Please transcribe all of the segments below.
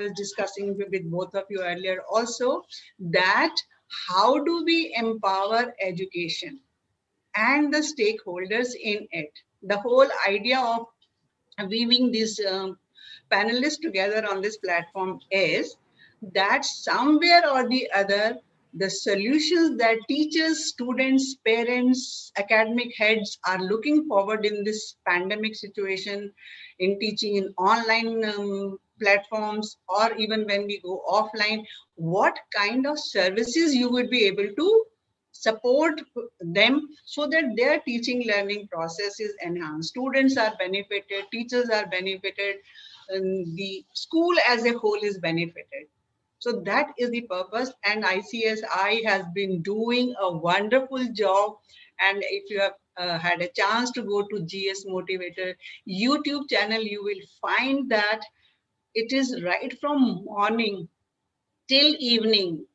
was discussing with both of you earlier also, that how do we empower education and the stakeholders in it. The whole idea of weaving these panelists together on this platform is that somewhere or the other, the solutions that teachers, students, parents, academic heads are looking forward in this pandemic situation, in teaching in online platforms, or even when we go offline, what kind of services you would be able to support them so that their teaching learning process is enhanced. Students are benefited, teachers are benefited, and the school as a whole is benefited. So that is the purpose, and ICSI has been doing a wonderful job. And if you have had a chance to go to GS Motivator YouTube channel, you will find that it is right from morning till evening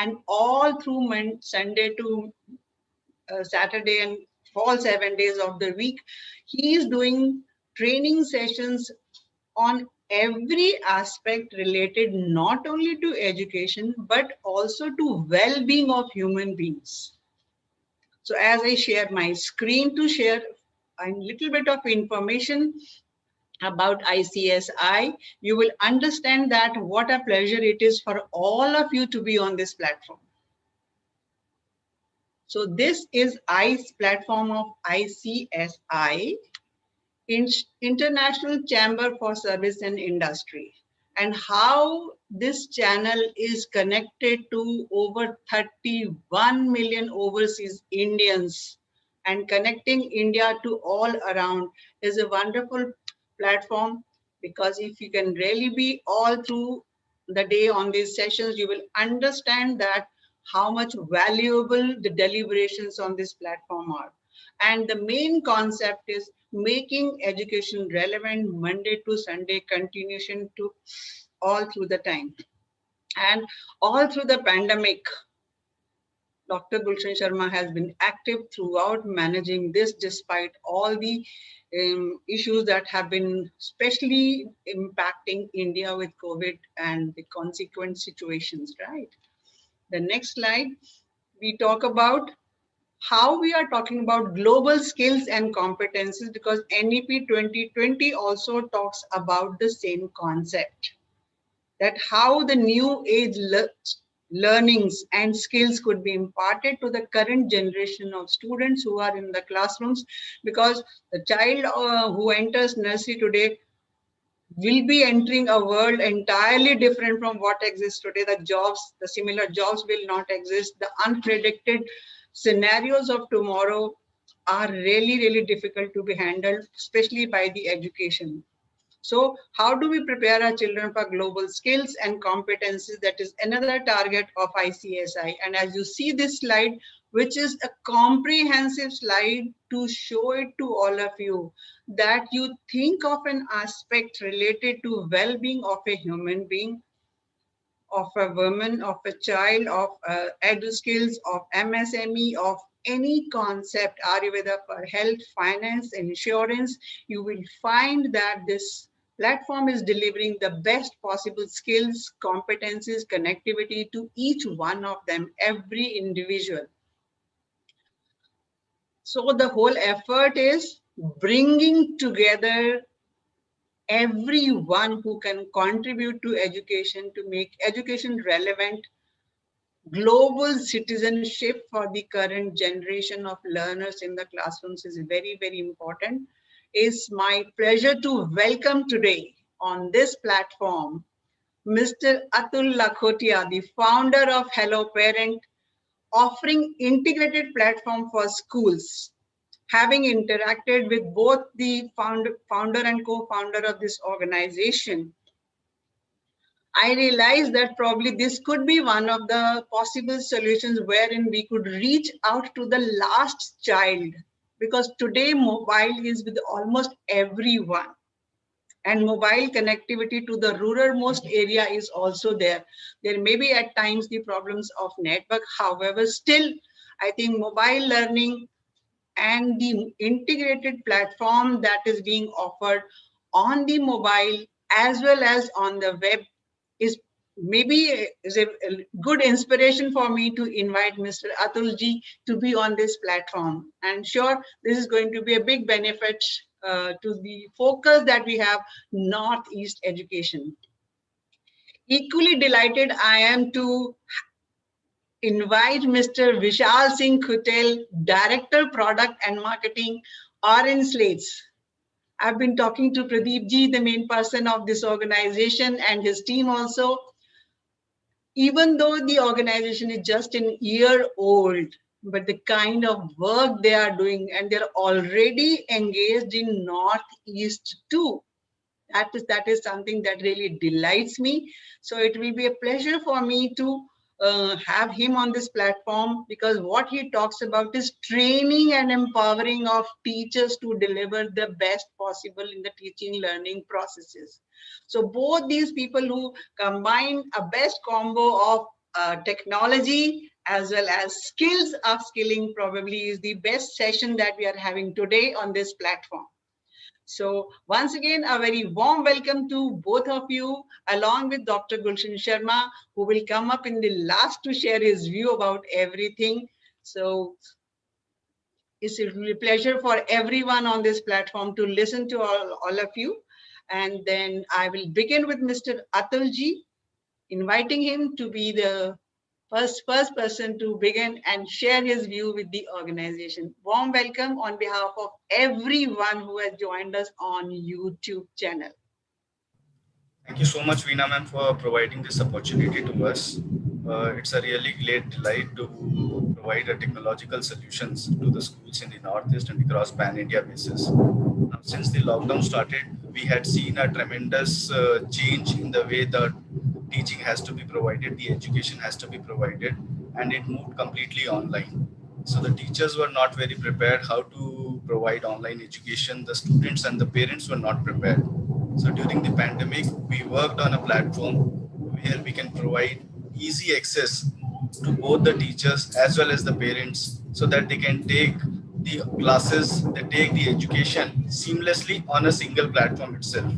and all through Sunday to Saturday and all 7 days of the week. He is doing training sessions on every aspect related not only to education, but also to well-being of human beings. So as I share my screen to share a little bit of information about ICSI, you will understand that what a pleasure it is for all of you to be on this platform. So this is ICE platform of ICSI, International Chamber for Service and Industry, and how this channel is connected to over 31 million overseas Indians, and connecting India to all around is a wonderful platform, because if you can really be all through the day on these sessions, you will understand that how much valuable the deliberations on this platform are. And the main concept is making education relevant Monday to Sunday, continuation to all through the time. And all through the pandemic, Dr. Gulshan Sharma has been active throughout managing this, despite all the issues that have been especially impacting India with COVID and the consequent situations, right? The next slide, we talk about how we are talking about global skills and competencies, because NEP 2020 also talks about the same concept, that how the new age learnings and skills could be imparted to the current generation of students who are in the classrooms, because the child who enters nursery today will be entering a world entirely different from what exists today. The jobs, the similar jobs will not exist. The unpredicted scenarios of tomorrow are really, really difficult to be handled, especially by the education. So how do we prepare our children for global skills and competencies? That is another target of ICSI. And as you see this slide, which is a comprehensive slide to show it to all of you, that you think of an aspect related to well-being of a human being, of a woman, of a child, of edu skills, of MSME, of any concept, Ayurveda for health, finance, insurance, you will find that this platform is delivering the best possible skills, competencies, connectivity to each one of them, every individual. So the whole effort is bringing together everyone who can contribute to education, to make education relevant. Global citizenship for the current generation of learners in the classrooms is very, very important. It's my pleasure to welcome today on this platform Mr. Atul Lakhotia, the founder of HelloParent, offering integrated platform for schools. Having interacted with both the founder and co-founder of this organization, I realized that probably this could be one of the possible solutions wherein we could reach out to the last child, because today mobile is with almost everyone, and mobile connectivity to the ruralmost area is also there. There may be at times the problems of network. However, still, I think mobile learning and the integrated platform that is being offered on the mobile as well as on the web is maybe is a good inspiration for me to invite Mr. Atul ji to be on this platform. And sure, this is going to be a big benefit to the focus that we have Northeast education. Equally delighted I am to invite Mr. Vishal Singh Khutel, Director Product and Marketing, OrangeSlates. I've been talking to Pradeep ji, the main person of this organization, and his team also. Even though the organization is just an year old, but the kind of work they are doing, and they're already engaged in Northeast too. That is something that really delights me. So it will be a pleasure for me to have him on this platform, because what he talks about is training and empowering of teachers to deliver the best possible in the teaching learning processes. So both these people who combine a best combo of technology as well as skills upskilling probably is the best session that we are having today on this platform. So once again, a very warm welcome to both of you, along with Dr. Gulshan Sharma, who will come up in the last to share his view about everything. So it's a really pleasure for everyone on this platform to listen to all of you. And then I will begin with Mr. Atul ji, inviting him to be the first person to begin and share his view with the organization. Warm welcome on behalf of everyone who has joined us on YouTube channel. Thank you so much, Veena ma'am, for providing this opportunity to us. It's a really great delight to provide a technological solutions to the schools in the Northeast and across pan-India basis. Now, since the lockdown started, we had seen a tremendous change in the way the teaching has to be provided, the education has to be provided, and it moved completely online. So the teachers were not very prepared how to provide online education. The students and the parents were not prepared. So during the pandemic, we worked on a platform where we can provide easy access to both the teachers as well as the parents so that they can take the classes, they take the education seamlessly on a single platform itself.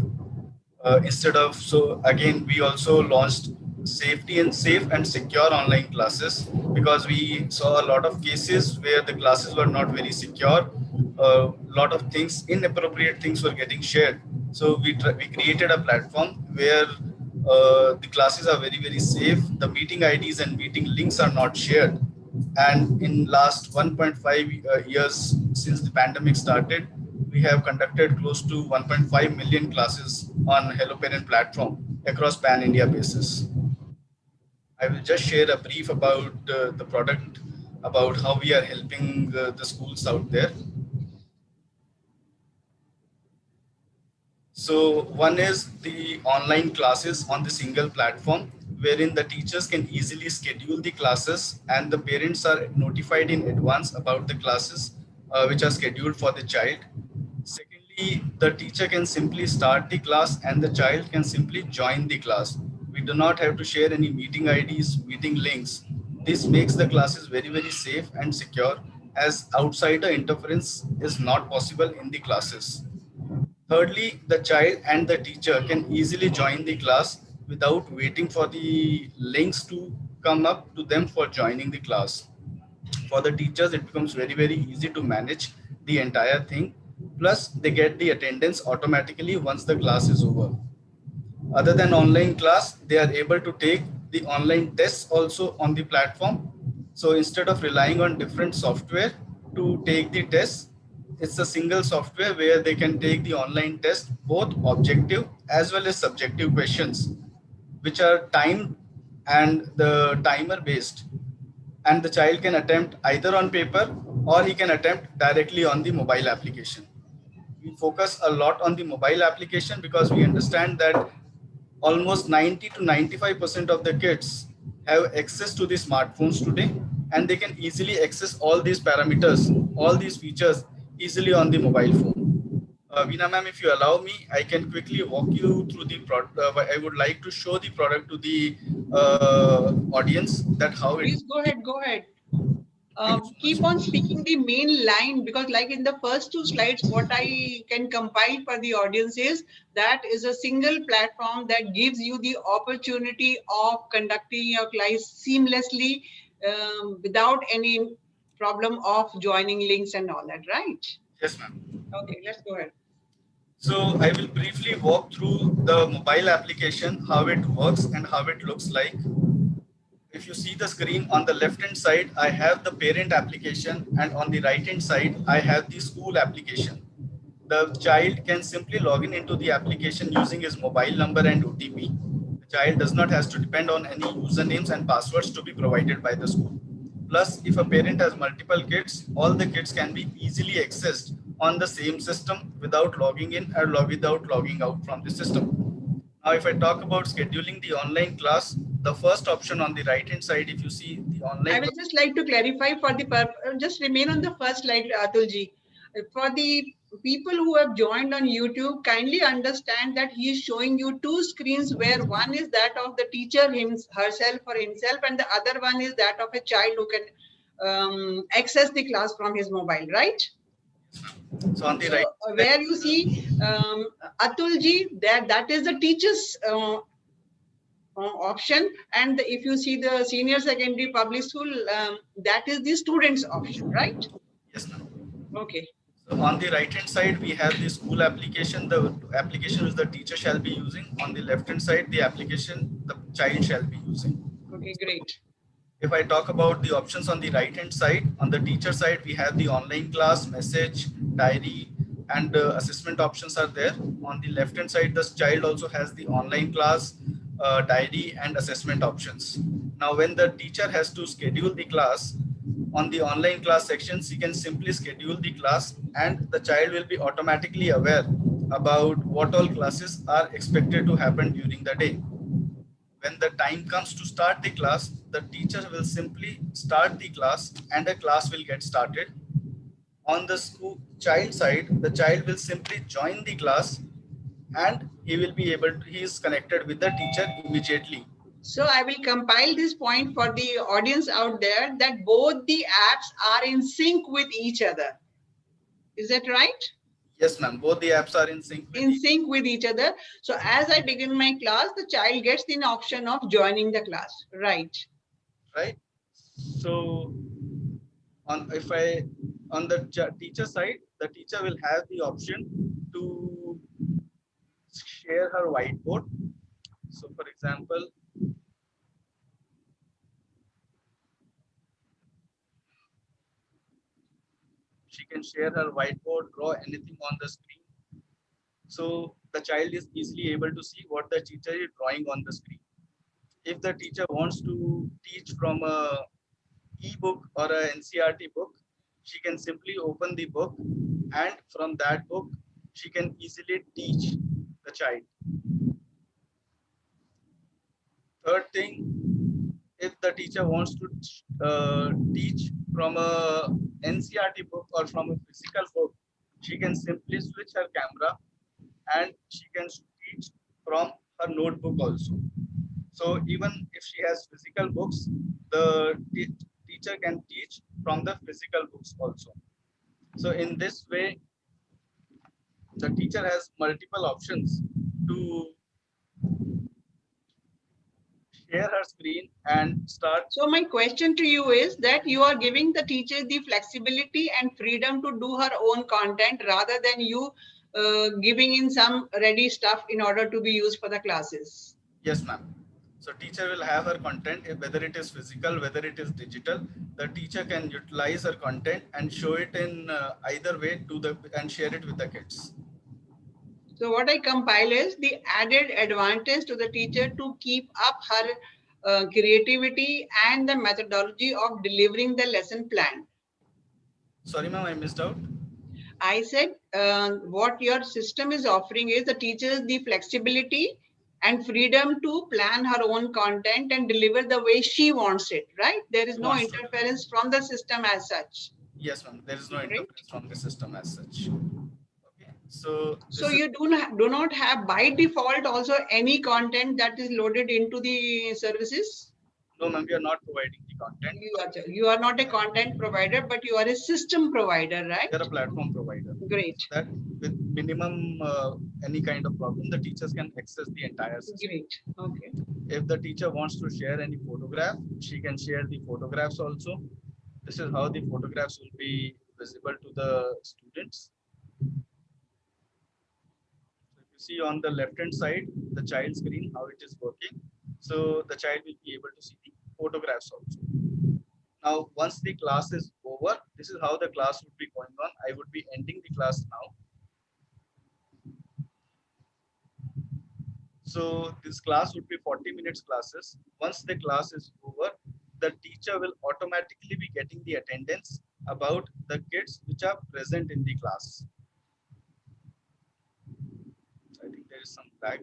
Instead of, so again, we also launched safe and secure online classes because we saw a lot of cases where the classes were not very secure. A lot of things, inappropriate things were getting shared. So we created a platform where the classes are very safe. The meeting IDs and meeting links are not shared. And in last 1.5 years since the pandemic started, we have conducted close to 1.5 million classes on HelloParent platform across pan India basis. I will just share a brief about the product, about how we are helping the schools out there. So one is the online classes on the single platform, wherein the teachers can easily schedule the classes and the parents are notified in advance about the classes which are scheduled for the child. Secondly, the teacher can simply start the class and the child can simply join the class. We do not have to share any meeting IDs, meeting links. This makes the classes very safe and secure, as outsider interference is not possible in the classes. Thirdly, the child and the teacher can easily join the class without waiting for the links to come up to them for joining the class. For the teachers, it becomes very easy to manage the entire thing. Plus, they get the attendance automatically once the class is over. Other than online class, they are able to take the online tests also on the platform. So instead of relying on different software to take the tests, it's a single software where they can take the online test, both objective as well as subjective questions, which are timed and the timer based. And the child can attempt either on paper or he can attempt directly on the mobile application. We focus a lot on the mobile application because we understand that almost 90 to 95% of the kids have access to the smartphones today, and they can easily access all these parameters, all these features easily on the mobile phone. Veena ma'am, if you allow me, I can quickly walk you through the product. I would like to show the product to the audience that how it. Please go ahead, go ahead. Thank you Keep so on much. speaking the main line, because like in the first two slides, what I can compile for the audience is that is a single platform that gives you the opportunity of conducting your class seamlessly, without any problem of joining links and all that, right? Yes, ma'am. Okay, let's go ahead. So I will briefly walk through the mobile application, how it works and how it looks like. If you see the screen on the left hand side, I have the parent application, and on the right hand side, I have the school application. The child can simply log in into the application using his mobile number and OTP. The child does not has to depend on any usernames and passwords to be provided by the school. Plus, if a parent has multiple kids, all the kids can be easily accessed on the same system without logging in or without logging out from the system. Now, if I talk about scheduling the online class, the first option on the right hand side, if you see the I online will class. just like to clarify for the just remain on the first slide, Atulji. For the people who have joined on YouTube, kindly understand that he is showing you two screens, where one is that of the teacher herself or himself, and the other one is that of a child who can access the class from his mobile, right? So on the So right side, where you see Atulji, that is the teacher's option, and if you see the senior secondary public school, that is the students option, right? yes, ma'am. Okay. So on the right hand side, we have the school application, the application which the teacher shall be using. On the left hand side, the application the child shall be using. Okay, great. If I talk about the options on the right hand side, on the teacher side, we have the online class, message, diary, and assessment options are there. On the left hand side, the child also has the online class, diary, and assessment options. Now, when the teacher has to schedule the class, on the online class section, she can simply schedule the class, and the child will be automatically aware about what all classes are expected to happen during the day. When the time comes to start the class, the teacher will simply start the class and the class will get started. On the school child side, the child will simply join the class and he is connected with the teacher immediately. So I will compile this point for the audience out there, that both the apps are in sync with each other. Is that right? Yes, ma'am. Both the apps are in sync with In each sync with each other. So as I begin my class, the child gets the option of joining the class, right? right? So on if I on the teacher side, the teacher will have the option to share her whiteboard. So for example, she can share her whiteboard, draw anything on the screen. So the child is easily able to see what the teacher is drawing on the screen. If the teacher wants to teach from a e-book or a NCRT book, she can simply open the book, and from that book, she can easily teach the child. Third thing, if the teacher wants to teach from a NCRT book or from a physical book, she can simply switch her camera and she can teach from her notebook also. So even if she has physical books, the teacher can teach from the physical books also. So in this way, the teacher has multiple options to share her screen and start. So my question to you is that you are giving the teacher the flexibility and freedom to do her own content, rather than you giving in some ready stuff in order to be used for the classes. Yes, ma'am. So teacher will have her content, whether it is physical, whether it is digital. The teacher can utilize her content and show it in either way to the and share it with the kids. So what I compile is the added advantage to the teacher to keep up her creativity and the methodology of delivering the lesson plan. Sorry, ma'am, I missed out. I said what your system is offering is the teacher the flexibility and freedom to plan her own content and deliver the way she wants it, right? There is She no wants to. interference from the system as such. Yes, ma'am. There is no Right? interference from the system as such. Okay. So So this is you do not have by default also any content that is loaded into the services? No, ma'am, we are not providing the content. You are not a content provider, but you are a system provider, right? We are a platform provider. Great. So that with minimum any kind of problem, the teachers can access the entire system. Great. Okay. If the teacher wants to share any photograph, she can share the photographs also. This is how the photographs will be visible to the students. So if you see on the left hand side, the child screen, how it is working. So the child will be able to see the photographs also. Now, once the class is over, this is how the class would be going on. I would be ending the class now. So this class would be 40 minutes classes. Once the class is over, the teacher will automatically be getting the attendance about the kids which are present in the class. I think there is some lag.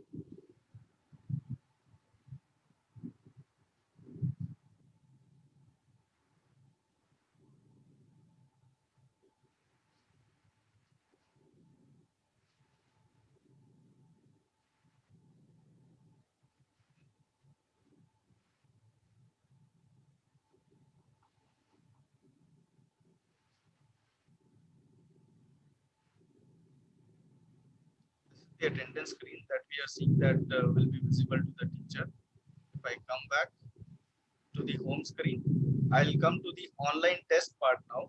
The attendance screen that we are seeing that will be visible to the teacher. If I come back to the home screen, I'll come to the online test part now.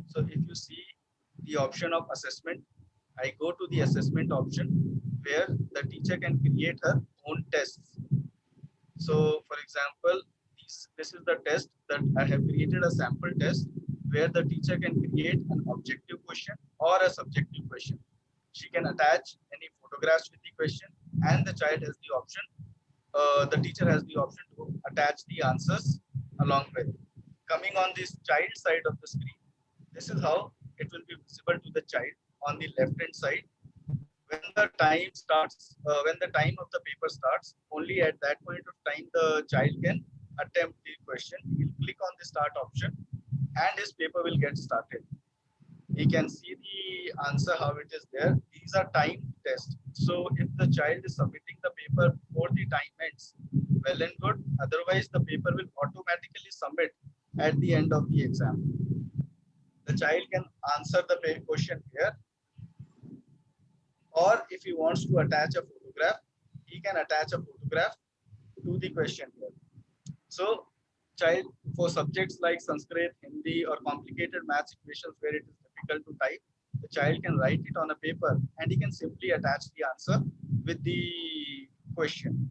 So if you see the option of assessment, I go to the assessment option where the teacher can create her own tests. So for example, this is the test that I have created a sample test where the teacher can create an objective question or a subjective question. She can attach any photographs with the question, and the child has the option, the teacher has the option to attach the answers along with. Coming on this child side of the screen, this is how it will be visible to the child on the left hand side. When the time starts, when the time of the paper starts, only at that point of time the child can attempt the question. He will click on the start option and his paper will get started. He can see the answer how it is there. These are timed tests. So if the child is submitting the paper before the time ends, well and good. Otherwise, the paper will automatically submit at the end of the exam. The child can answer the question here, or if he wants to attach a photograph, he can attach a photograph to the question here. So child, for subjects like Sanskrit, Hindi, or complicated maths equations where it is difficult to type, the child can write it on a paper and he can simply attach the answer with the question.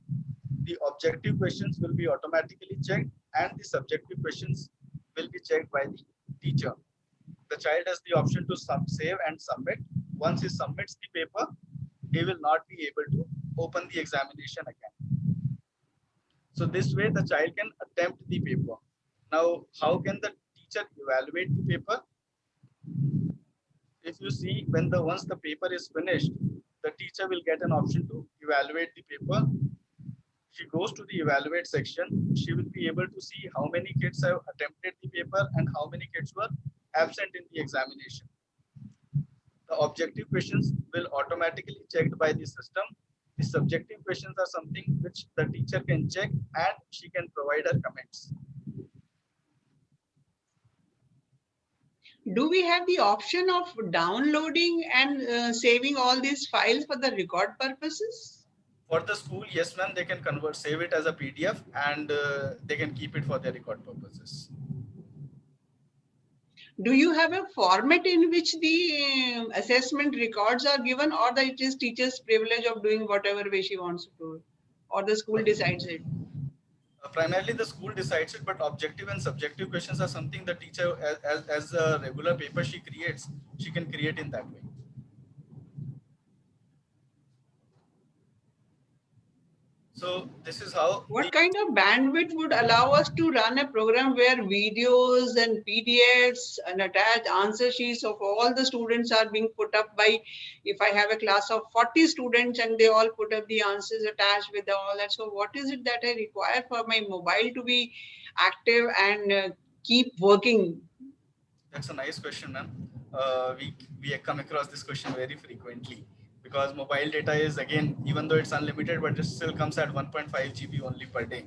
The objective questions will be automatically checked and the subjective questions will be checked by the teacher. The child has the option to save and submit. Once he submits the paper, he will not be able to open the examination again. So this way the child can attempt the paper. Now, how can the teacher evaluate the paper? If you see, once the paper is finished, the teacher will get an option to evaluate the paper. She goes to the evaluate section. She will be able to see how many kids have attempted the paper and how many kids were absent in the examination. The objective questions will automatically checked by the system. The subjective questions are something which the teacher can check and she can provide her comments. Do we have the option of downloading and saving all these files for the record purposes? For the school, yes, ma'am, they can save it as a PDF and they can keep it for their record purposes. Do you have a format in which the assessment records are given, or that it is teacher's privilege of doing whatever way she wants to do it, or the school decides it? Primarily the school decides it, but objective and subjective questions are something the teacher, as a regular paper she creates, she can create in that way. So this is how. What kind of bandwidth would allow us to run a program where videos and PDFs and attached answer sheets of all the students are being put up by, if I have a class of 40 students and they all put up the answers attached with all that. So what is it that I require for my mobile to be active and keep working? That's a nice question, ma'am. We come across this question very frequently because mobile data is, again, even though it's unlimited, but it still comes at 1.5 GB only per day.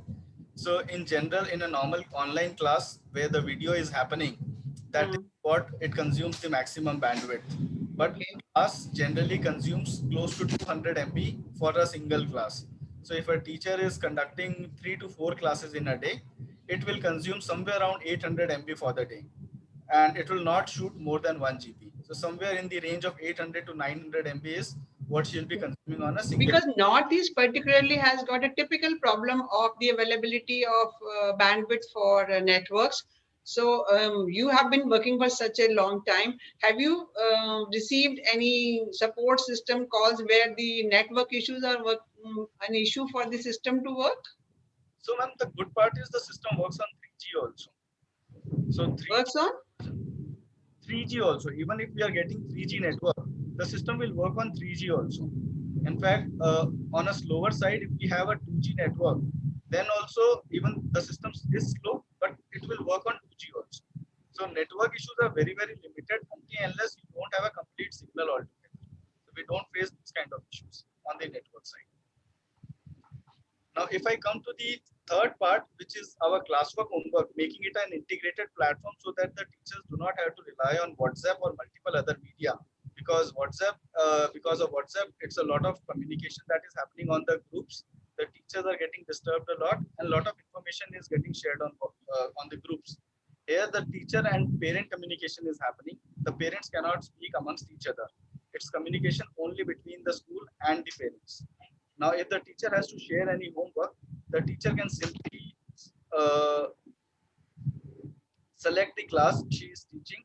So in general, in a normal online class where the video is happening, that is Mm, what it consumes the maximum bandwidth. But okay. class generally consumes close to 200 MB for a single class. So if a teacher is conducting 3 to 4 classes in a day, it will consume somewhere around 800 MB for the day, and it will not shoot more than 1 GB. So somewhere in the range of 800 to 900 MB is what she'll be consuming on a single. Because Northeast particularly has got a typical problem of the availability of bandwidth for networks. So you have been working for such a long time. Have you received any support system calls where the network issues are an issue for the system to work? So ma'am, the good part is the system works on 3G also. So Works on? 3G also, even if we are getting 3G network, the system will work on 3G also. In fact, on a slower side, if we have a 2G network, then also even the system is slow, but it will work on 2G also. So network issues are very, very limited only unless you don't have a complete signal altogether. So we don't face these kind of issues on the network side. Now, if I come to the third part, which is our classwork homework, making it an integrated platform so that the teachers do not have to rely on WhatsApp or multiple other media, because because of WhatsApp, it's a lot of communication that is happening on the groups. The teachers are getting disturbed a lot, and a lot of information is getting shared on the groups. Here, the teacher and parent communication is happening. The parents cannot speak amongst each other. It's communication only between the school and the parents. Now, if the teacher has to share any homework, the teacher can simply uh, select the class she is teaching.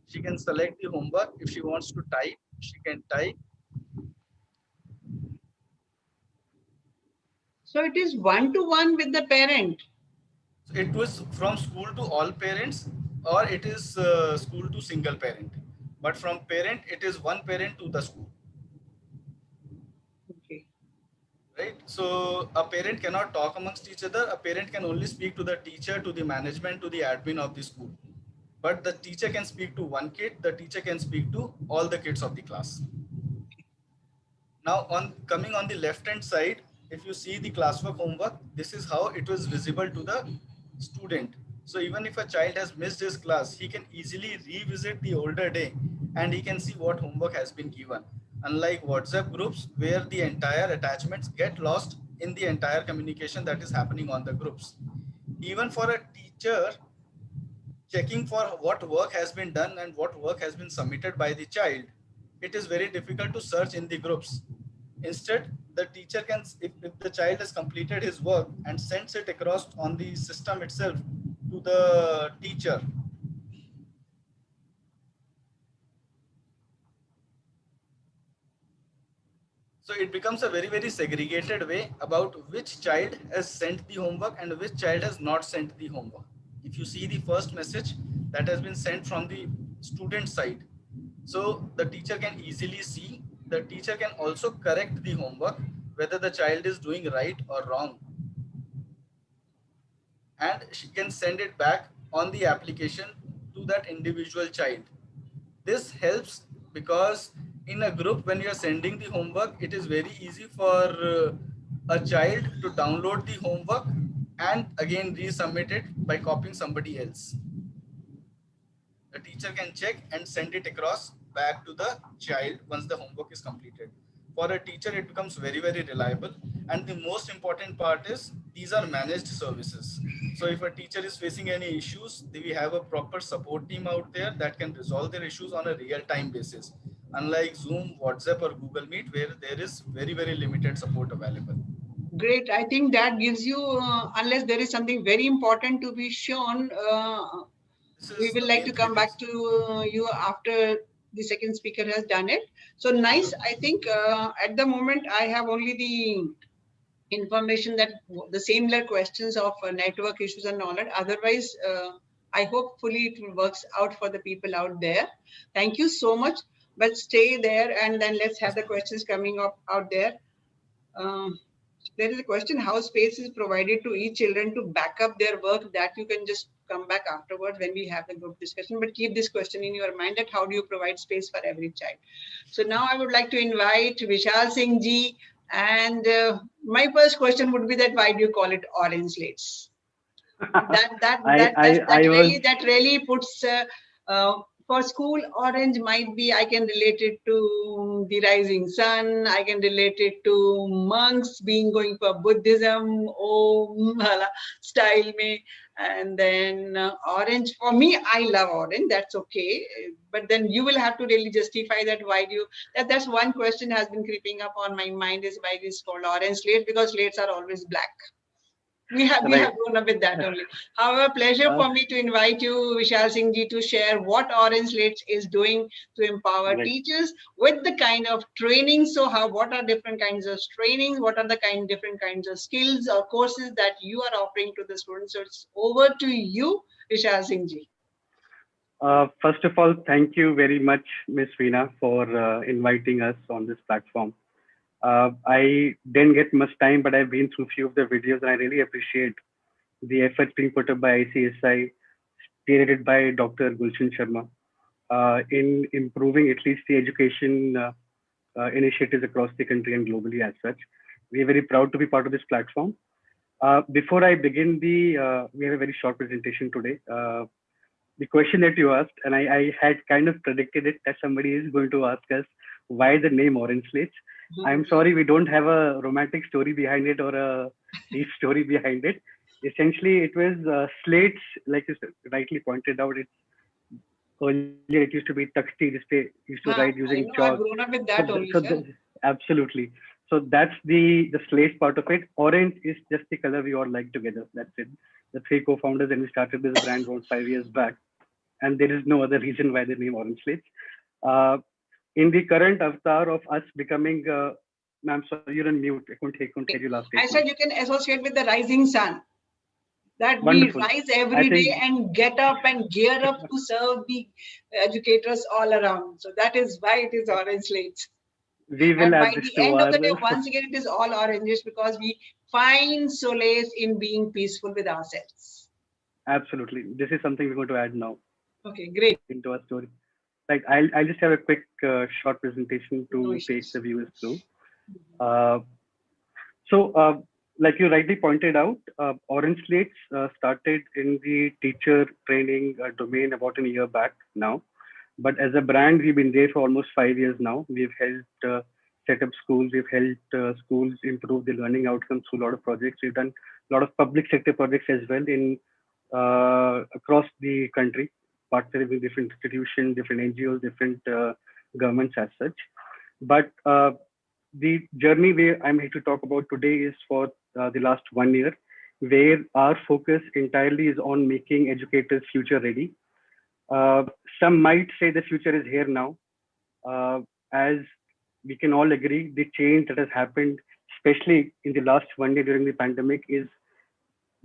She can select the homework. If she wants to type, she can type. So it is one-to-one with the parent. So it was from school to all parents, or it is school to single parent. But from parent, it is one parent to the school. Okay. Right? So a parent cannot talk amongst each other. A parent can only speak to the teacher, to the management, to the admin of the school. But the teacher can speak to one kid, the teacher can speak to all the kids of the class. Now, on coming on the left hand side, if you see the classwork homework, this is how it was visible to the student. So even if a child has missed his class, he can easily revisit the older day and he can see what homework has been given. Unlike WhatsApp groups where the entire attachments get lost in the entire communication that is happening on the groups. Even for a teacher, checking for what work has been done and what work has been submitted by the child, it is very difficult to search in the groups. Instead, the teacher can, if the child has completed his work and sends it across on the system itself to the teacher, so it becomes a very, very segregated way about which child has sent the homework and which child has not sent the homework. If you see the first message that has been sent from the student side, so the teacher can easily see, the teacher can also correct the homework, whether the child is doing right or wrong, and she can send it back on the application to that individual child. This helps because in a group, when you are sending the homework, it is very easy for a child to download the homework and again resubmit it by copying somebody else. The teacher can check and send it across back to the child once the homework is completed. For a teacher, it becomes very, very reliable. And the most important part is these are managed services. So if a teacher is facing any issues, we have a proper support team out there that can resolve their issues on a real time basis. Unlike Zoom, WhatsApp, or Google Meet, where there is very, very limited support available. Great. I think that gives you, unless there is something very important to be shown, This we is will the like main to three come back things. to you after the second speaker has done it. So nice. Sure. I think at the moment I have only the information that the similar questions of network issues and all that. Otherwise, I hopefully it will works out for the people out there. Thank you so much. But stay there and then let's have Yes, the ma'am. questions coming up out there. Um, there is a question: how space is provided to each children to back up their work, that you can just come back afterwards when we have the group discussion, but keep this question in your mind, that how do you provide space for every child. So now I would like to invite Vishal Singh ji and My first question would be that why do you call it orange slates? I was That really puts for school orange might be, I can relate it to the rising sun, I can relate it to monks being going for Buddhism, Om style me. And then orange for me, I love orange, that's okay, but then you will have to really justify that why do you, that's one question has been creeping up on my mind, is why it is called orange slate, because slates are always black. We have right. grown up with that only. However, pleasure Uh, for me to invite you, Vishal Singh ji, to share what Orange Slates is doing to empower right. teachers with the kind of training. So, what are different kinds of trainings? What are the different kinds of skills or courses that you are offering to the students? So, it's over to you, Vishal Singh ji. First of all, thank you very much, Miss Veena, for inviting us on this platform. I didn't get much time, but I've been through a few of the videos, and I really appreciate the efforts being put up by ICSI, spearheaded by Dr. Gulshan Sharma, in improving at least the education initiatives across the country and globally as such. We are very proud to be part of this platform. Before I begin we have a very short presentation today. The question that you asked, and I had kind of predicted it, that somebody is going to ask us why the name Orange Slates. I'm sorry, we don't have a romantic story behind it or a deep story behind it. Essentially, it was slates, like you rightly pointed out. It's earlier it used to be taxti, used to write using I chalk. know, I've grown up with that only, sir. Absolutely. So that's the slate part of it. Orange is just the color we all like together. That's it. The three co-founders, and we started this brand around 5 years back, and there is no other reason why the name Orange Slates. Uh, in the current avatar of us becoming, ma'am, sorry, you're on mute. I couldn't hear you last I statement. said you can associate with the rising sun, that we Wonderful. rise I every day think and get up and gear up to serve the educators all around. So that is why it is orange slates. we will And by add this the to end of our. the day, once again, it is all oranges because we find solace in being peaceful with ourselves. Absolutely. This is something we're going to add now Okay, great. into our story. Right. I'll just have a quick short presentation No to take issues. the viewers through. Uh, so, like you rightly pointed out, Orange Slates started in the teacher training domain about a year back now. But as a brand, we've been there for almost 5 years now. We've helped set up schools. We've helped schools improve the learning outcomes through a lot of projects. We've done a lot of public sector projects as well in across the country, partnering with different institutions, different NGOs, different governments as such. But the journey where I'm here to talk about today is for the last 1 year, where our focus entirely is on making educators future ready. Uh, some might say the future is here now. As we can all agree, the change that has happened, especially in the last 1 year during the pandemic, is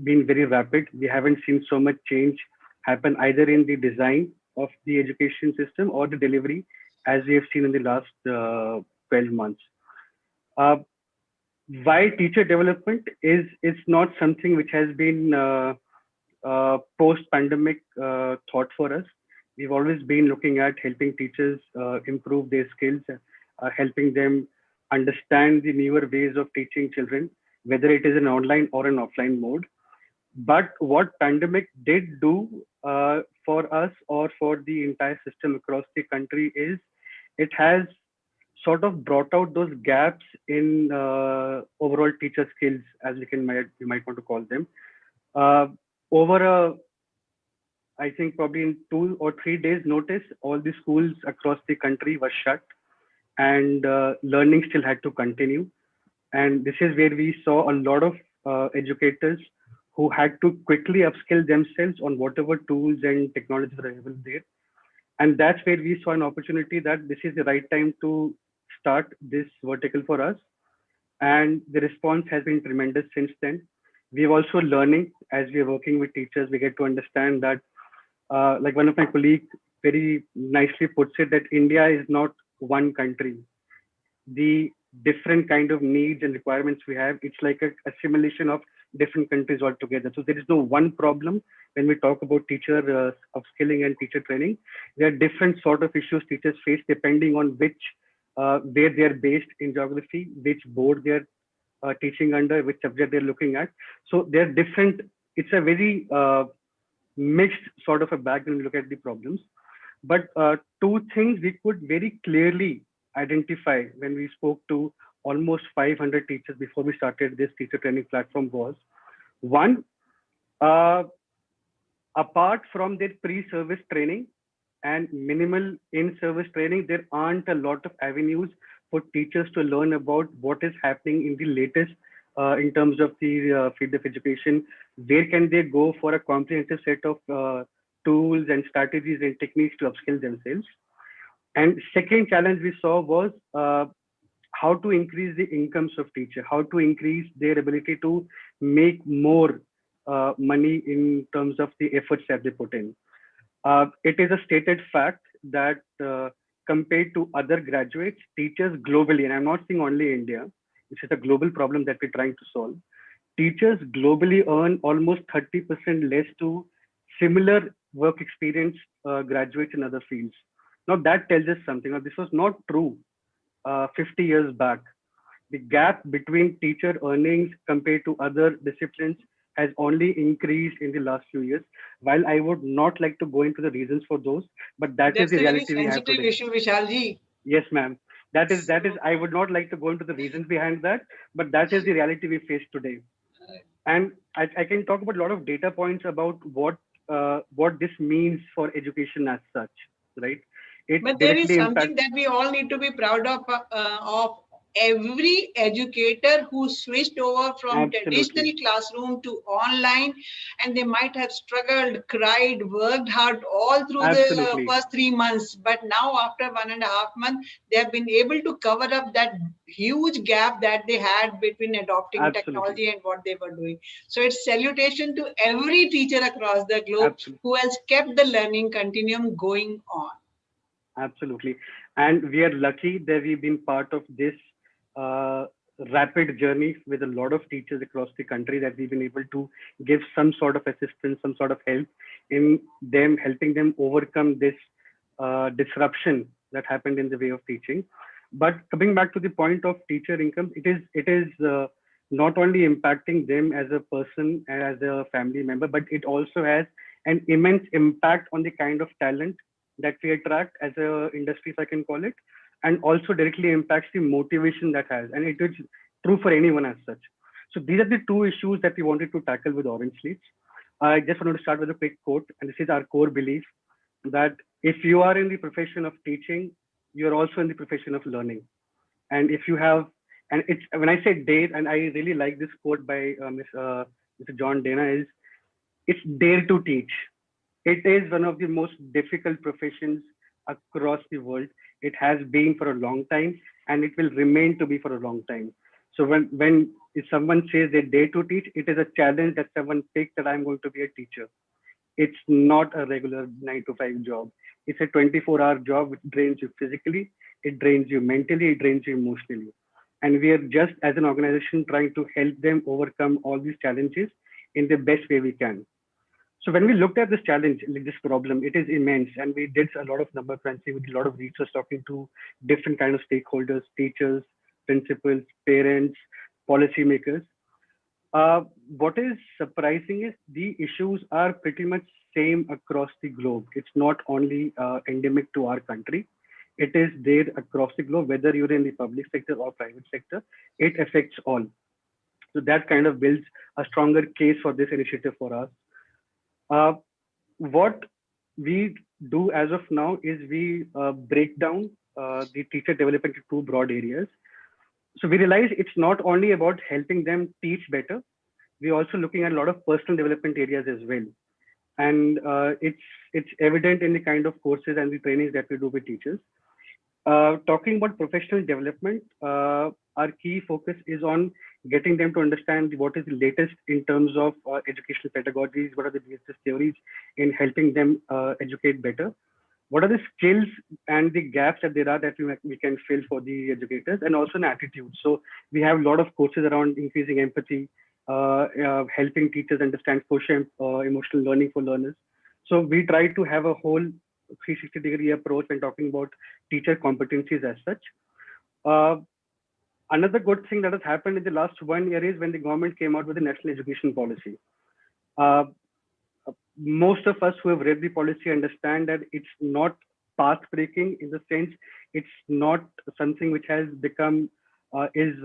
been very rapid. We haven't seen so much change happen either in the design of the education system or the delivery, as we have seen in the last 12 months. Uh, why teacher development is not something which has been post-pandemic thought for us. We've always been looking at helping teachers improve their skills, helping them understand the newer ways of teaching children, whether it is an online or an offline mode. But what pandemic did do for us or for the entire system across the country is it has sort of brought out those gaps in overall teacher skills, as we might want to call them. Uh, over a, I think probably in 2 or 3 days notice, all the schools across the country were shut, and learning still had to continue. And this is where we saw a lot of educators who had to quickly upskill themselves on whatever tools and technologies are available there. And that's where we saw an opportunity that this is the right time to start this vertical for us. And the response has been tremendous since then. We're also learning as we're working with teachers. We get to understand that, like one of my colleagues very nicely puts it, that India is not one country. The different kind of needs and requirements we have, it's like a assimilation of different countries altogether. So there is no one problem when we talk about teacher upskilling and teacher training. There are different sort of issues teachers face depending on which where they are based in geography, which board they are teaching under, which subject they're looking at. So they're different. It's a very mixed sort of a bag when we look at the problems. But two things we could very clearly identify when we spoke to almost 500 teachers before we started this teacher training platform was one, uh, apart from their pre-service training and minimal in-service training, there aren't a lot of avenues for teachers to learn about what is happening in the latest in terms of the field of education. Where can they go for a comprehensive set of tools and strategies and techniques to upskill themselves? And second challenge we saw was how to increase the incomes of teacher, how to increase their ability to make more money in terms of the efforts that they put in. It is a stated fact that compared to other graduates, teachers globally, and I'm not saying only India, this is a global problem that we're trying to solve. Teachers globally earn almost 30% less to similar work experience graduates in other fields. Now that tells us something. Now, this was not true 50 years back. The gap between teacher earnings compared to other disciplines has only increased in the last few years. While I would not like to go into the reasons for those, but that is That's the a very reality we have sensitive today. issue, Vishalji. Yes, ma'am. That is. So, I would not like to go into the reasons behind that, but that is the reality we face today. And I can talk about a lot of data points about what this means for education as such, right? It but there is directly something impacts. that we all need to be proud of every educator who switched over from traditional Absolutely, classroom to online, and they might have struggled, cried, worked hard all through the absolutely, first 3 months, but now after 1.5 months, they have been able to cover up that huge gap that they had between adopting absolutely, technology and what they were doing. So it's salutation to every teacher across the globe absolutely. who has kept the learning continuum going on. Absolutely. And we are lucky that we've been part of this uh, rapid journey with a lot of teachers across the country, that we've been able to give some sort of assistance, some sort of help in them, helping them overcome this disruption that happened in the way of teaching. But coming back to the point of teacher income, it is not only impacting them as a person and as a family member, but it also has an immense impact on the kind of talent that we attract as a industry, if I can call it, and also directly impacts the motivation that has, and it is true for anyone as such. So these are the two issues that we wanted to tackle with Orange Slates. I just wanted to start with a quick quote, and this is our core belief that if you are in the profession of teaching, you're also in the profession of learning. And if you have, and it's when I say dare, and I really like this quote by Mr. John Dana, is it's dare to teach. It is one of the most difficult professions across the world. It has been for a long time, and it will remain to be for a long time. So when if someone says they dare to teach, it is a challenge that someone takes, that I'm going to be a teacher. It's not a regular 9 to 5 job. It's a 24-hour job which drains you physically, it drains you mentally, it drains you emotionally. And we are just as an organization trying to help them overcome all these challenges in the best way we can. So when we looked at this challenge, like this problem, it is immense, and we did a lot of number crunching, we did a lot of research, talking to different kind of stakeholders, teachers, principals, parents, policymakers. What is surprising is the issues are pretty much same across the globe. It's not only endemic to our country. It is there across the globe, whether you're in the public sector or private sector, it affects all. So that kind of builds a stronger case for this initiative for us. Uh, what we do as of now is we break down the teacher development into two broad areas. So we realize it's not only about helping them teach better, we're also looking at a lot of personal development areas as well. And it's evident in the kind of courses and the trainings that we do with teachers. Talking about professional development, our key focus is on getting them to understand what is the latest in terms of educational pedagogies, what are the latest theories in helping them educate better, what are the skills and the gaps that there are that we can fill for the educators, and also an attitude. So we have a lot of courses around increasing empathy, helping teachers understand social emotional learning for learners. So we try to have a whole 360-degree approach when talking about teacher competencies as such. Uh, Another good thing that has happened in the last 1 year is when the government came out with the national education policy. Uh, Most of us who have read the policy understand that it's not path breaking, in the sense it's not something which has become is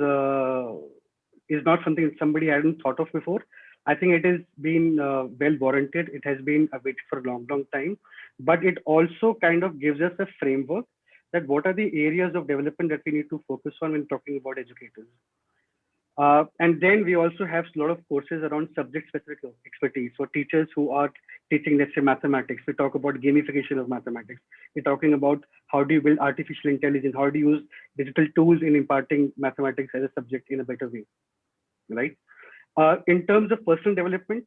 not something that somebody hadn't thought of before. I think it has been well warranted. It has been awaited for a long time, but it also kind of gives us a framework that what are the areas of development that we need to focus on when talking about educators. And then we also have a lot of courses around subject specific expertise for teachers who are teaching, let's say, mathematics. We talk about gamification of mathematics. We're talking about how do you build artificial intelligence, how do you use digital tools in imparting mathematics as a subject in a better way, right? In terms of personal development,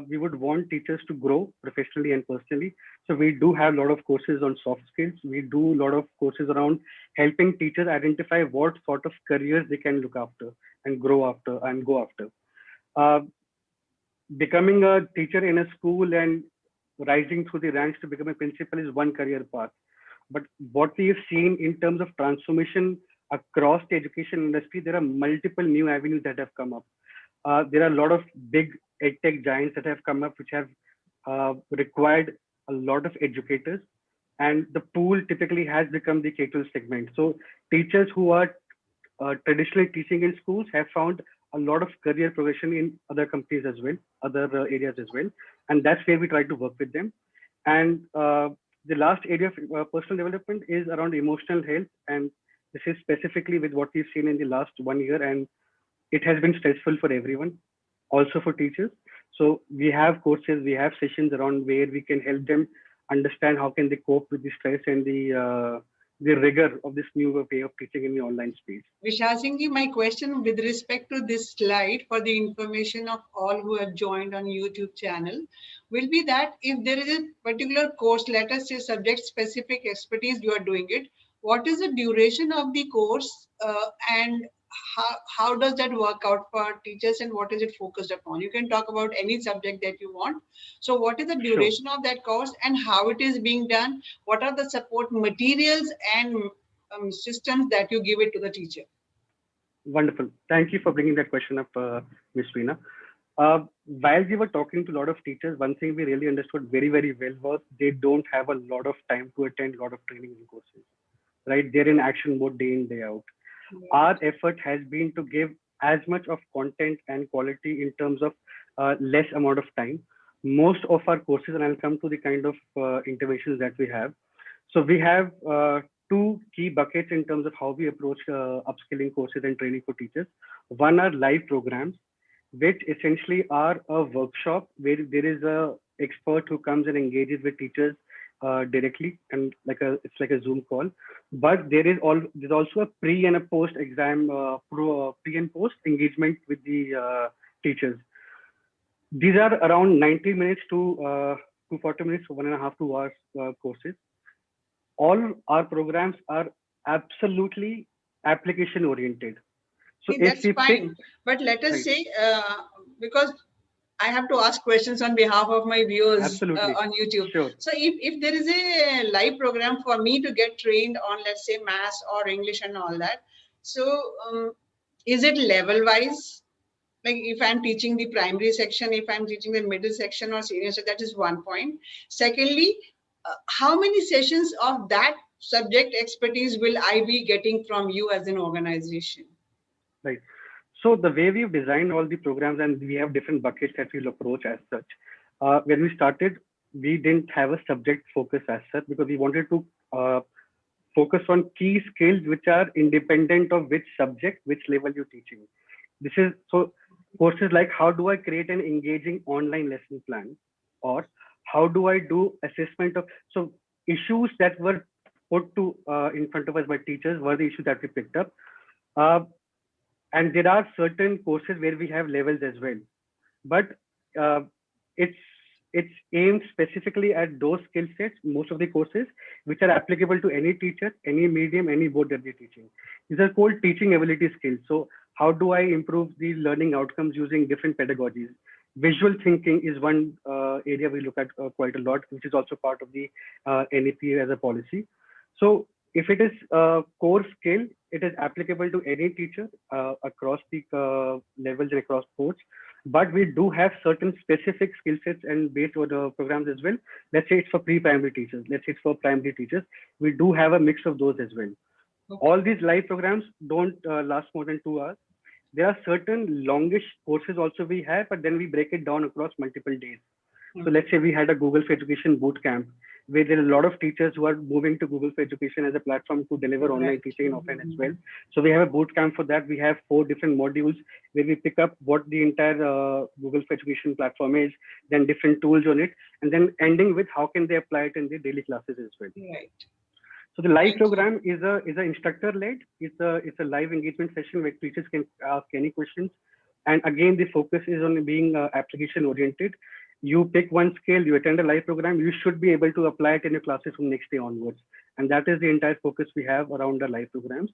we would want teachers to grow professionally and personally. So we do have a lot of courses on soft skills. We do a lot of courses around helping teachers identify what sort of careers they can look after and grow after and go after. Uh, Becoming a teacher in a school and rising through the ranks to become a principal is one career path. But what we've seen in terms of transformation across the education industry, there are multiple new avenues that have come up. There are a lot of big edtech giants that have come up, which have required a lot of educators, and the pool typically has become the K-12 segment. So teachers who are traditionally teaching in schools have found a lot of career progression in other companies as well, other areas as well, and that's where we try to work with them. And the last area of personal development is around emotional health, and this is specifically with what we've seen in the last 1 year, and it has been stressful for everyone, also for teachers. So we have courses, we have sessions around where we can help them understand how can they cope with the stress and the rigor of this new way of teaching in the online space. Vishal Singh, my question with respect to this slide for the information of all who have joined on YouTube channel will be that if there is a particular course, let us say subject specific expertise, you are doing it. What is the duration of the course and how does that work out for teachers and what is it focused upon? You can talk about any subject that you want. So what is the duration of that course and how it is being done? What are the support materials and systems that you give it to the teacher? Wonderful. Thank you for bringing that question up, Ms. Veena. While we were talking to a lot of teachers, one thing we really understood very well was they don't have a lot of time to attend a lot of training and courses, right? They're in action mode day in, day out. Our effort has been to give as much of content and quality in terms of less amount of time. Most of our courses, and I'll come to the kind of interventions that we have. So we have two key buckets in terms of how we approach upskilling courses and training for teachers. One are live programs, which essentially are a workshop where there is a expert who comes and engages with teachers directly, and it's like a Zoom call. But there's also a pre and a post exam pre and post engagement with the teachers. These are around 90 minutes to 40 minutes, 1.5 to 2 hours courses. All our programs are absolutely application oriented. So that's fine. But let us say, because I have to ask questions on behalf of my viewers on YouTube. Sure. So if there is a live program for me to get trained on, let's say, maths or English and all that, so is it level wise? Like if I'm teaching the primary section, if I'm teaching the middle section or senior, so that is one point. Secondly, how many sessions of that subject expertise will I be getting from you as an organization? Right. So the way we've designed all the programs, and we have different buckets that we'll approach as such. When we started, we didn't have a subject focus as such because we wanted to focus on key skills which are independent of which subject, which level you're teaching. This is so courses like how do I create an engaging online lesson plan, or how do I do assessment of, so issues that were put to in front of us by teachers were the issues that we picked up. And there are certain courses where we have levels as well, but it's aimed specifically at those skill sets, most of the courses, which are applicable to any teacher, any medium, any board that they're teaching. These are called teaching ability skills. So how do I improve the learning outcomes using different pedagogies? Visual thinking is one area we look at quite a lot, which is also part of the NEP as a policy. So if it is a core skill, It is applicable to any teacher across the levels and across boards. But we do have certain specific skill sets and based on the programs as well. Let's say it's for pre-primary teachers. Let's say it's for primary teachers. We do have a mix of those as well. Okay. All these live programs don't last more than 2 hours. There are certain longish courses also we have, but then we break it down across multiple days. So let's say we had a Google for Education bootcamp, where there are a lot of teachers who are moving to Google for Education as a platform to deliver online teaching and offline as well. So we have a bootcamp for that. We have 4 different modules where we pick up what the entire Google for Education platform is, then different tools on it, and then ending with how can they apply it in their daily classes as well. Right. So the live program is a instructor led. It's a live engagement session where teachers can ask any questions, and again the focus is on being application oriented. You pick one skill, you attend a live program, you should be able to apply it in your classes from next day onwards. And that is the entire focus we have around the live programs.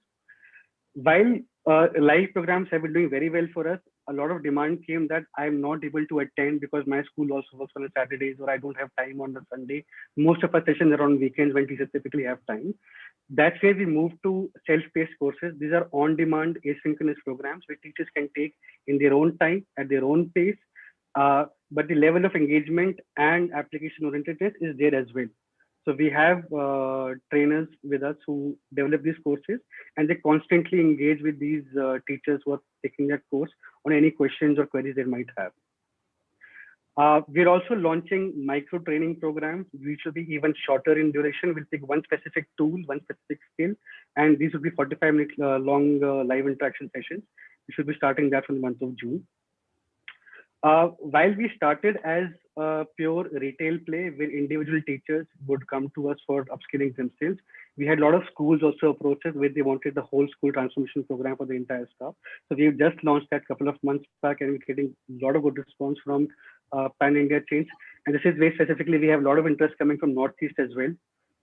While live programs have been doing very well for us, a lot of demand came that I'm not able to attend because my school also works on Saturdays or I don't have time on the Sunday. Most of our sessions are on weekends when teachers typically have time. That's where we moved to self-paced courses. These are on-demand asynchronous programs where teachers can take in their own time, at their own pace. But the level of engagement and application orientedness is there as well. So we have trainers with us who develop these courses, and they constantly engage with these teachers who are taking that course on any questions or queries they might have. We're also launching micro training programs, which will be even shorter in duration. We'll pick one specific tool, one specific skill, and these will be 45-minute long live interaction sessions. We should be starting that from the month of June. While we started as a pure retail play where individual teachers would come to us for upskilling themselves, we had a lot of schools also approach us where they wanted the whole school transformation program for the entire staff. So we've just launched that a couple of months back, and we're getting a lot of good response from pan-India chains. And this is where specifically we have a lot of interest coming from Northeast as well.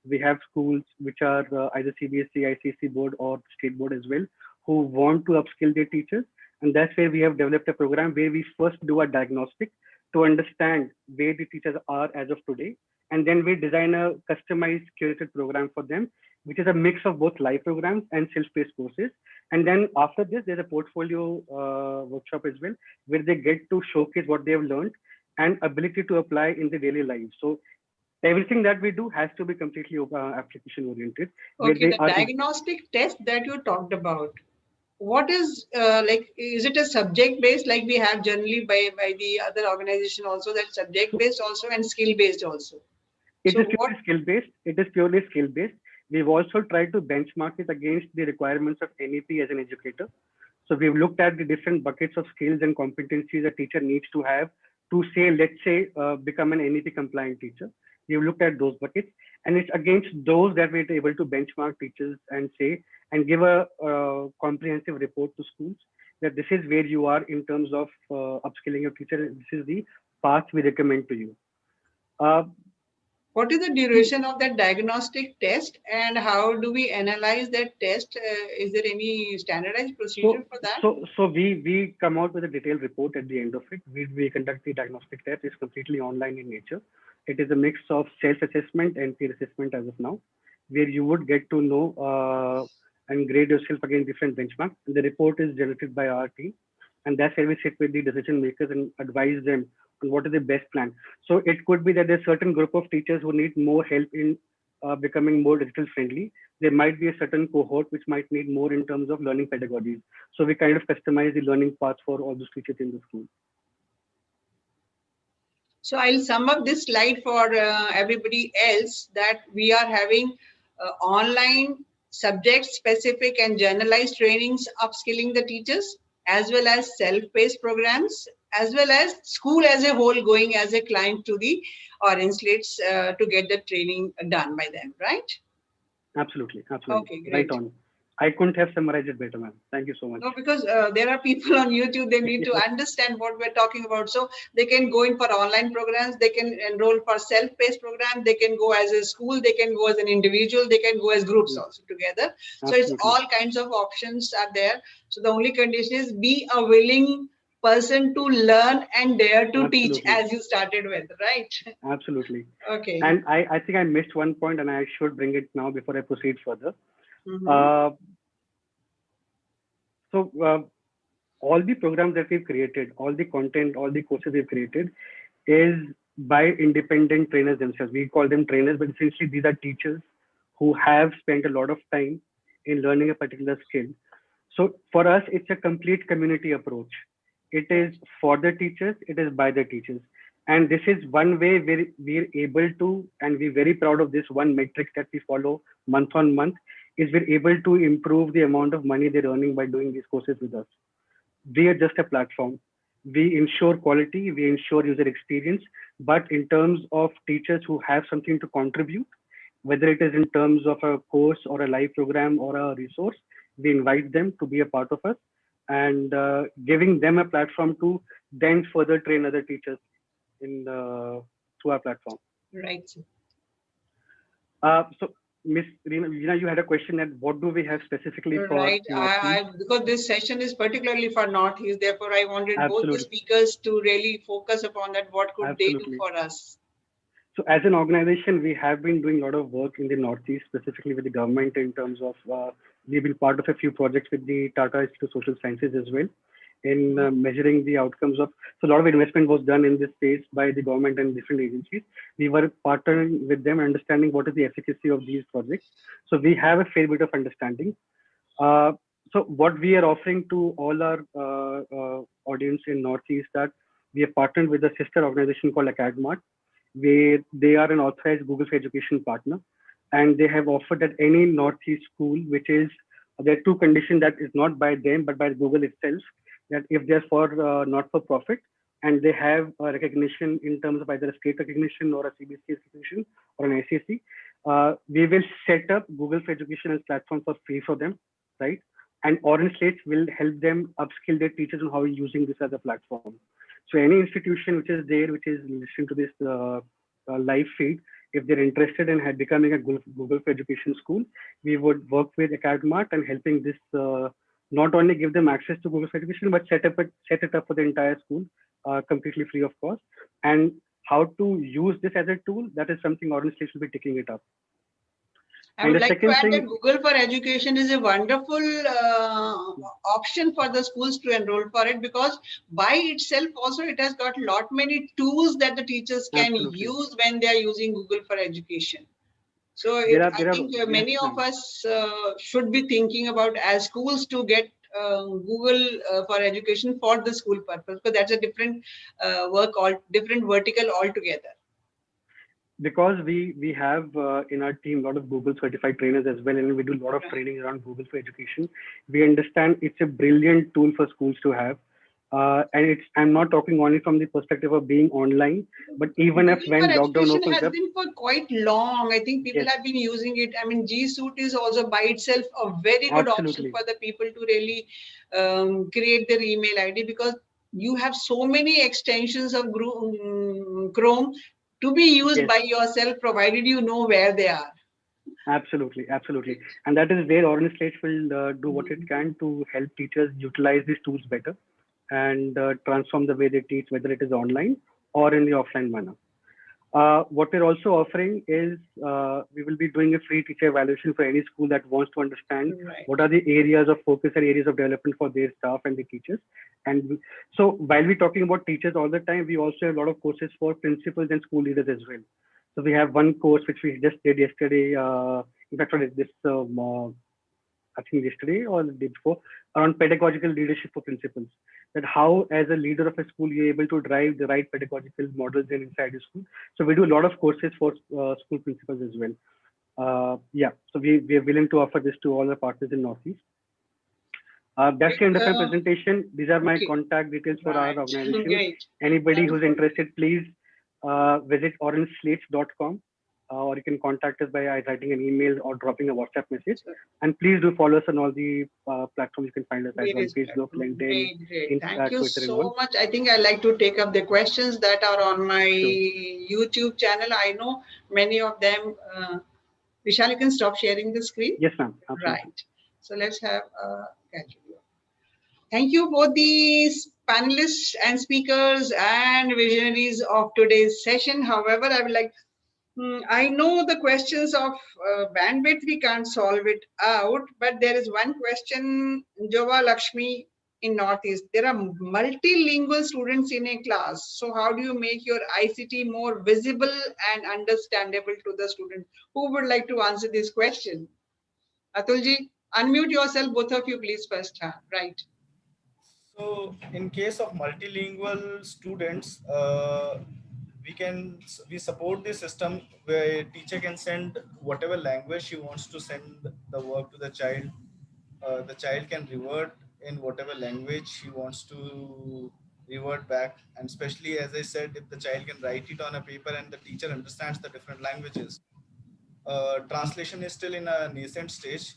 We have schools which are either CBSE, ICSI board or state board as well, who want to upskill their teachers. And that's where we have developed a program where we first do a diagnostic to understand where the teachers are as of today. And then we design a customized curated program for them, which is a mix of both live programs and self-paced courses. And then after this, there's a portfolio workshop as well, where they get to showcase what they have learned and ability to apply in their daily lives. So everything that we do has to be completely application oriented. Okay, the diagnostic test that you talked about, what is is it a subject based like we have generally by the other organization also, that subject based also and skill based also? It is purely skill based. It is purely skill based. We've also tried to benchmark it against the requirements of NEP as an educator. So we've looked at the different buckets of skills and competencies a teacher needs to have to say, let's say, become an NEP compliant teacher. We've looked at those buckets, and it's against those that we're able to benchmark teachers and say, and give a comprehensive report to schools that this is where you are in terms of upskilling your teacher. This is the path we recommend to you. What is the duration of that diagnostic test, and how do we analyze that test? Is there any standardized procedure for that? So we come out with a detailed report at the end of it. We conduct the diagnostic test. It's completely online in nature. It is a mix of self-assessment and peer assessment as of now, where you would get to know and grade yourself against different benchmarks. And the report is generated by our team. And that's where we sit with the decision makers and advise them on what is the best plan. So it could be that there's a certain group of teachers who need more help in becoming more digital friendly. There might be a certain cohort which might need more in terms of learning pedagogies. So we kind of customize the learning path for all those teachers in the school. So I'll sum up this slide for everybody else that we are having online subject specific and generalized trainings, upskilling the teachers, as well as self-paced programs, as well as school as a whole going as a client to the OrangeSlates to get the training done by them, right? Absolutely. Okay, great. Right on. I couldn't have summarized it better, ma'am. Thank you so much. No, because there are people on YouTube, they need to understand what we're talking about. So they can go in for online programs, they can enroll for self-paced program, they can go as a school, they can go as an individual, they can go as groups also together. So it's all kinds of options are there. So the only condition is be a willing person to learn and dare to teach, as you started with, right? Absolutely. Okay. And I think I missed one point and I should bring it now before I proceed further. So all the programs that we've created, all the content, all the courses we've created is by independent trainers themselves. We call them trainers, but essentially these are teachers who have spent a lot of time in learning a particular skill. So for us, it's a complete community approach. It is for the teachers, it is by the teachers. And this is one way where we're able to, and we're very proud of this one metric that we follow month on month, is we're able to improve the amount of money they're earning by doing these courses with us. We are just a platform. We ensure quality, we ensure user experience, but in terms of teachers who have something to contribute, whether it is in terms of a course or a live program or a resource, we invite them to be a part of us, and giving them a platform to then further train other teachers in through our platform. Right. So Miss Veena, you had a question that what do we have specifically for Right. Northeast? Because this session is particularly for Northeast, therefore I wanted both the Absolutely. speakers to really focus upon that. What could they do Absolutely. for us? So as an organization, we have been doing a lot of work in the Northeast, specifically with the government in terms of, we've been part of a few projects with the Tata Institute of Social Sciences as well in measuring the outcomes of, so a lot of investment was done in this space by the government and different agencies. We were partnering with them, understanding what is the efficacy of these projects. So we have a fair bit of understanding. So what we are offering to all our audience in Northeast, that we have partnered with a sister organization called Academart, where they are an authorized Google for Education partner, and they have offered that any Northeast school, which is, there are two conditions that is not by them but by Google itself, that if they're for not for profit and they have a recognition in terms of either a state recognition or a CBSE recognition or an ICSI, we will set up Google for Education as platform for free for them, right? And OrangeSlates will help them upskill their teachers on how using this as a platform. So any institution which is there, which is listening to this live feed, if they're interested in becoming a Google for Education school, we would work with Academart and helping this not only give them access to Google for Education, but set it up for the entire school completely free of cost. And how to use this as a tool, that is something OrangeSlates will be taking it up. I would like to add that Google for Education is a wonderful option for the schools to enroll for it, because by itself also it has got lot many tools that the teachers can use when they are using Google for Education. So I think many of us should be thinking about as schools to get Google for Education for the school purpose, because that's a different different vertical altogether. Because we have in our team a lot of Google certified trainers as well, and we do a lot of training around Google for Education. We understand it's a brilliant tool for schools to have. And I'm not talking only from the perspective of being online, but even if when lockdown opens has been for quite long. I think people have been using it. I mean, G Suite is also by itself a very good option for the people to really create their email ID, because you have so many extensions of Chrome to be used by yourself, provided you know where they are. Absolutely, absolutely. And that is where OrangeSlates will do what it can to help teachers utilize these tools better and transform the way they teach, whether it is online or in the offline manner. What we're also offering is we will be doing a free teacher evaluation for any school that wants to understand what are the areas of focus and areas of development for their staff and the teachers. And so while we're talking about teachers all the time, we also have a lot of courses for principals and school leaders as well. So we have one course which we just did yesterday. In fact, this I think yesterday or the day before, around pedagogical leadership for principals. That how, as a leader of a school, you're able to drive the right pedagogical models inside the school. So we do a lot of courses for school principals as well. So we are willing to offer this to all the partners in Northeast. That's the end of my presentation. These are my contact details for our organization. Anybody who's interested, please visit orangeslates.com. Or you can contact us by writing an email or dropping a WhatsApp message. And please do follow us on all the platforms you can find us as well, Facebook, LinkedIn, Insts, Thank you so much. I think I'd like to take up the questions that are on my YouTube channel. I know many of them. Vishal, you can stop sharing the screen. Yes, ma'am. Right. So let's have thank you both the panelists and speakers and visionaries of today's session. However, I would like I know the questions of bandwidth, we can't solve it out, but there is one question, Jova Lakshmi in Northeast. There are multilingual students in a class. So how do you make your ICT more visible and understandable to the students? Who would like to answer this question? Atulji, unmute yourself, both of you, please, first. Right. So in case of multilingual students, we support the system where a teacher can send whatever language she wants to send the work to the child. The child can revert in whatever language she wants to revert back, and especially as I said, if the child can write it on a paper and the teacher understands the different languages. Translation is still in a nascent stage.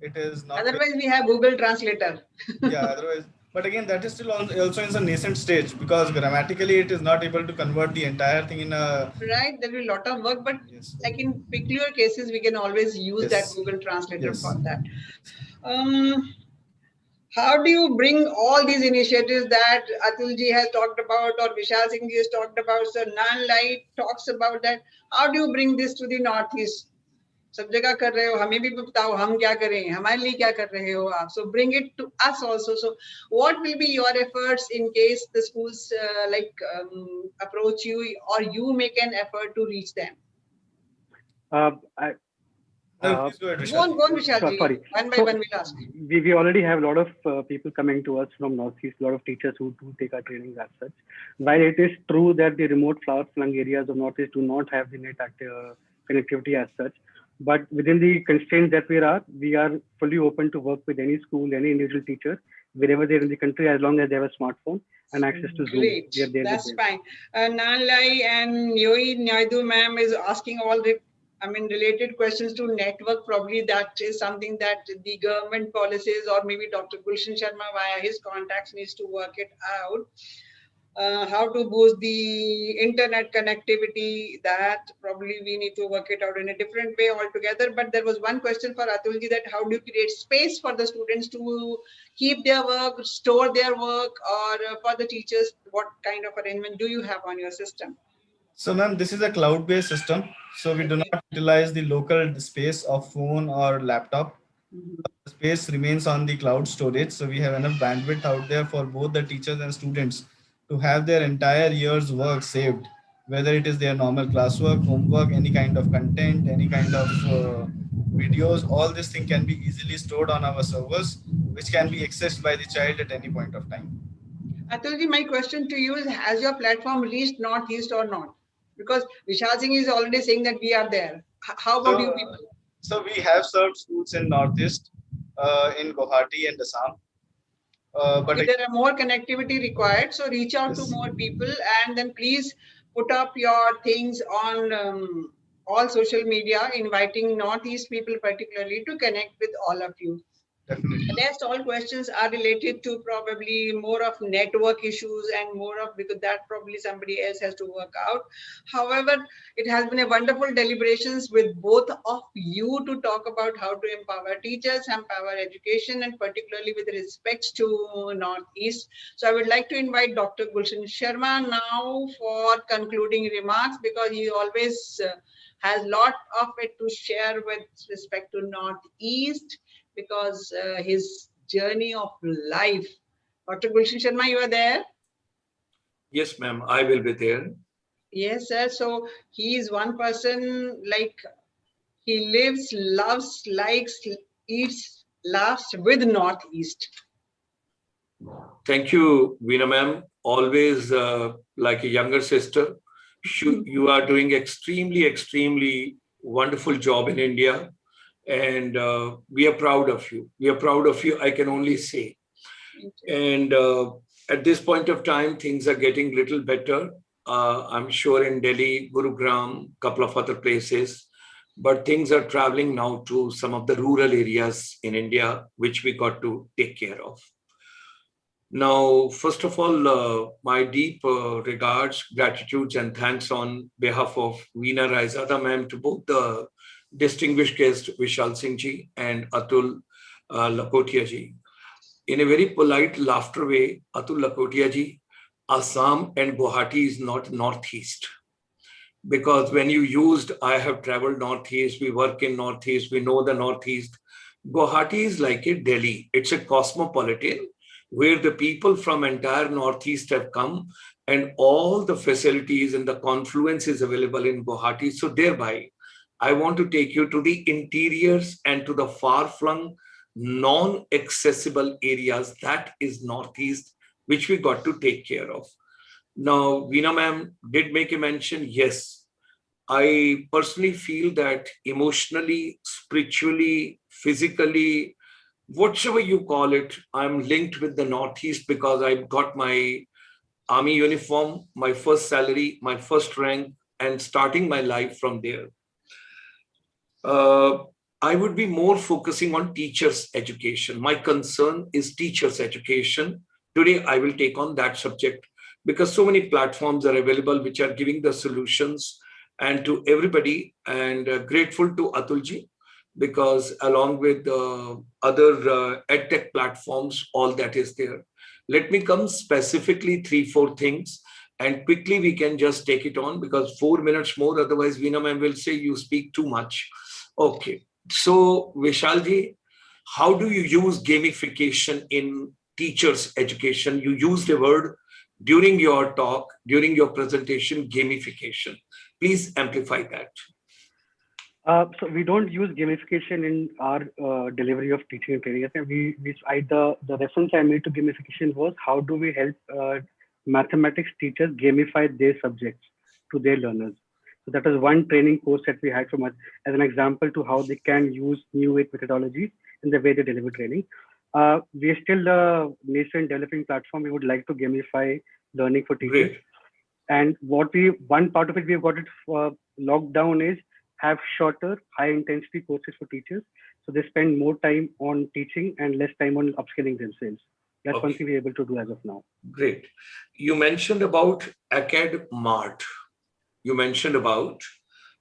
It is not Otherwise, we have Google Translator. yeah, otherwise, but again, that is still also in a nascent stage, because grammatically it is not able to convert the entire thing in a. Right, there will be a lot of work, but Yes. like in peculiar cases, we can always use that Yes. Google Translator Yes. for that. How do you bring all these initiatives that Atulji has talked about or Vishal Singh ji has talked about, so Non-Light talks about that. How do you bring this to the Northeast? सब जगह कर रहे हो, हमें भी बताओ हम क्या करें, हमारे लिए क्या कर रहे हो आप. So bring it to us also. So what will be your efforts in case the schools approach you or you make an effort to reach them? Please go ahead, Go on, Vishal ji. Sorry. One by one we'll ask. We already have a lot of people coming to us from Northeast, a lot of teachers who do take our trainings as such. While it is true that the remote far-flung areas of Northeast do not have the net connectivity as such, but within the constraints that we are fully open to work with any school, any individual teacher, wherever they're in the country, as long as they have a smartphone and access to Zoom. Great, that's fine. Nanlai and Yoi Naidu ma'am is asking all the related questions to network. Probably that is something that the government policies or maybe Dr. Gulshan Sharma via his contacts needs to work it out. How to boost the internet connectivity, that probably we need to work it out in a different way altogether. But there was one question for Atulji, that how do you create space for the students to keep their work, store their work, or for the teachers, what kind of arrangement do you have on your system? So ma'am, this is a cloud-based system. So we do not utilize the local space of phone or laptop. The space remains on the cloud storage. So we have enough bandwidth out there for both the teachers and students to have their entire year's work saved, whether it is their normal classwork, homework, any kind of content, any kind of videos. All this thing can be easily stored on our servers, which can be accessed by the child at any point of time. Atulji, my question to you is, has your platform reached Northeast or not? Because Vishal Singh is already saying that we are there. How about you people? So we have served schools in Northeast, in Guwahati and Assam. But there are more connectivity required, so reach out to more people, and then please put up your things on all social media, inviting Northeast people particularly to connect with all of you. Definitely. The rest all questions are related to probably more of network issues and more of, because that probably somebody else has to work out. However, it has been a wonderful deliberations with both of you to talk about how to empower teachers, empower education, and particularly with respect to Northeast. So I would like to invite Dr. Gulshan Sharma now for concluding remarks, because he always has a lot of it to share with respect to Northeast, because his journey of life. Dr. Gulshan Sharma, you are there? Yes, ma'am, I will be there. Yes, sir. So he is one person, like, he lives, loves, likes, eats, laughs with Northeast. Thank you, Veena ma'am. Always like a younger sister. You are doing extremely wonderful job in India. And we are proud of you. We are proud of you, I can only say. And at this point of time, things are getting a little better. I'm sure in Delhi, Gurugram, couple of other places. But things are traveling now to some of the rural areas in India, which we got to take care of. Now, first of all, my deep regards, gratitudes, and thanks on behalf of Veena Raizada ma'am to both the distinguished guest Vishal Singh ji and Atul Lakhotia ji. In a very polite laughter way, Atul Lakhotia ji, Assam and Guwahati is not Northeast. because when you used, I have traveled Northeast, we work in Northeast, we know the Northeast. Guwahati is like a Delhi. It's a cosmopolitan where the people from entire Northeast have come and all the facilities and the confluence is available in Guwahati. So thereby, I want to take you to the interiors and to the far-flung, non-accessible areas. That is Northeast, which we got to take care of. Now, Veena ma'am did make a mention. Yes, I personally feel that emotionally, spiritually, physically, whatever you call it, I'm linked with the Northeast because I got my army uniform, my first salary, my first rank, and starting my life from there. I would be more focusing on teachers' education. My concern is teachers' education. Today, I will take on that subject because so many platforms are available which are giving the solutions and to everybody, and grateful to Atulji because along with other edtech platforms, all that is there. Let me come specifically 3-4 things and quickly we can just take it on because 4 minutes more, otherwise Veena ma'am will say you speak too much. Okay, so Vishalji, how do you use gamification in teachers' education? You used a word during your talk, during your presentation, gamification. Please amplify that. So we don't use gamification in our delivery of teaching and training. The reference I made to gamification was how do we help mathematics teachers gamify their subjects to their learners. So that was one training course that we had from us as an example to how they can use new age methodologies in the way they deliver training. We are still a nascent developing platform. We would like to gamify learning for teachers. Great. And one part of it we've got it locked down is have shorter, high intensity courses for teachers. So they spend more time on teaching and less time on upskilling themselves. That's one thing we're able to do as of now. Great. You mentioned about AcadMart. You mentioned about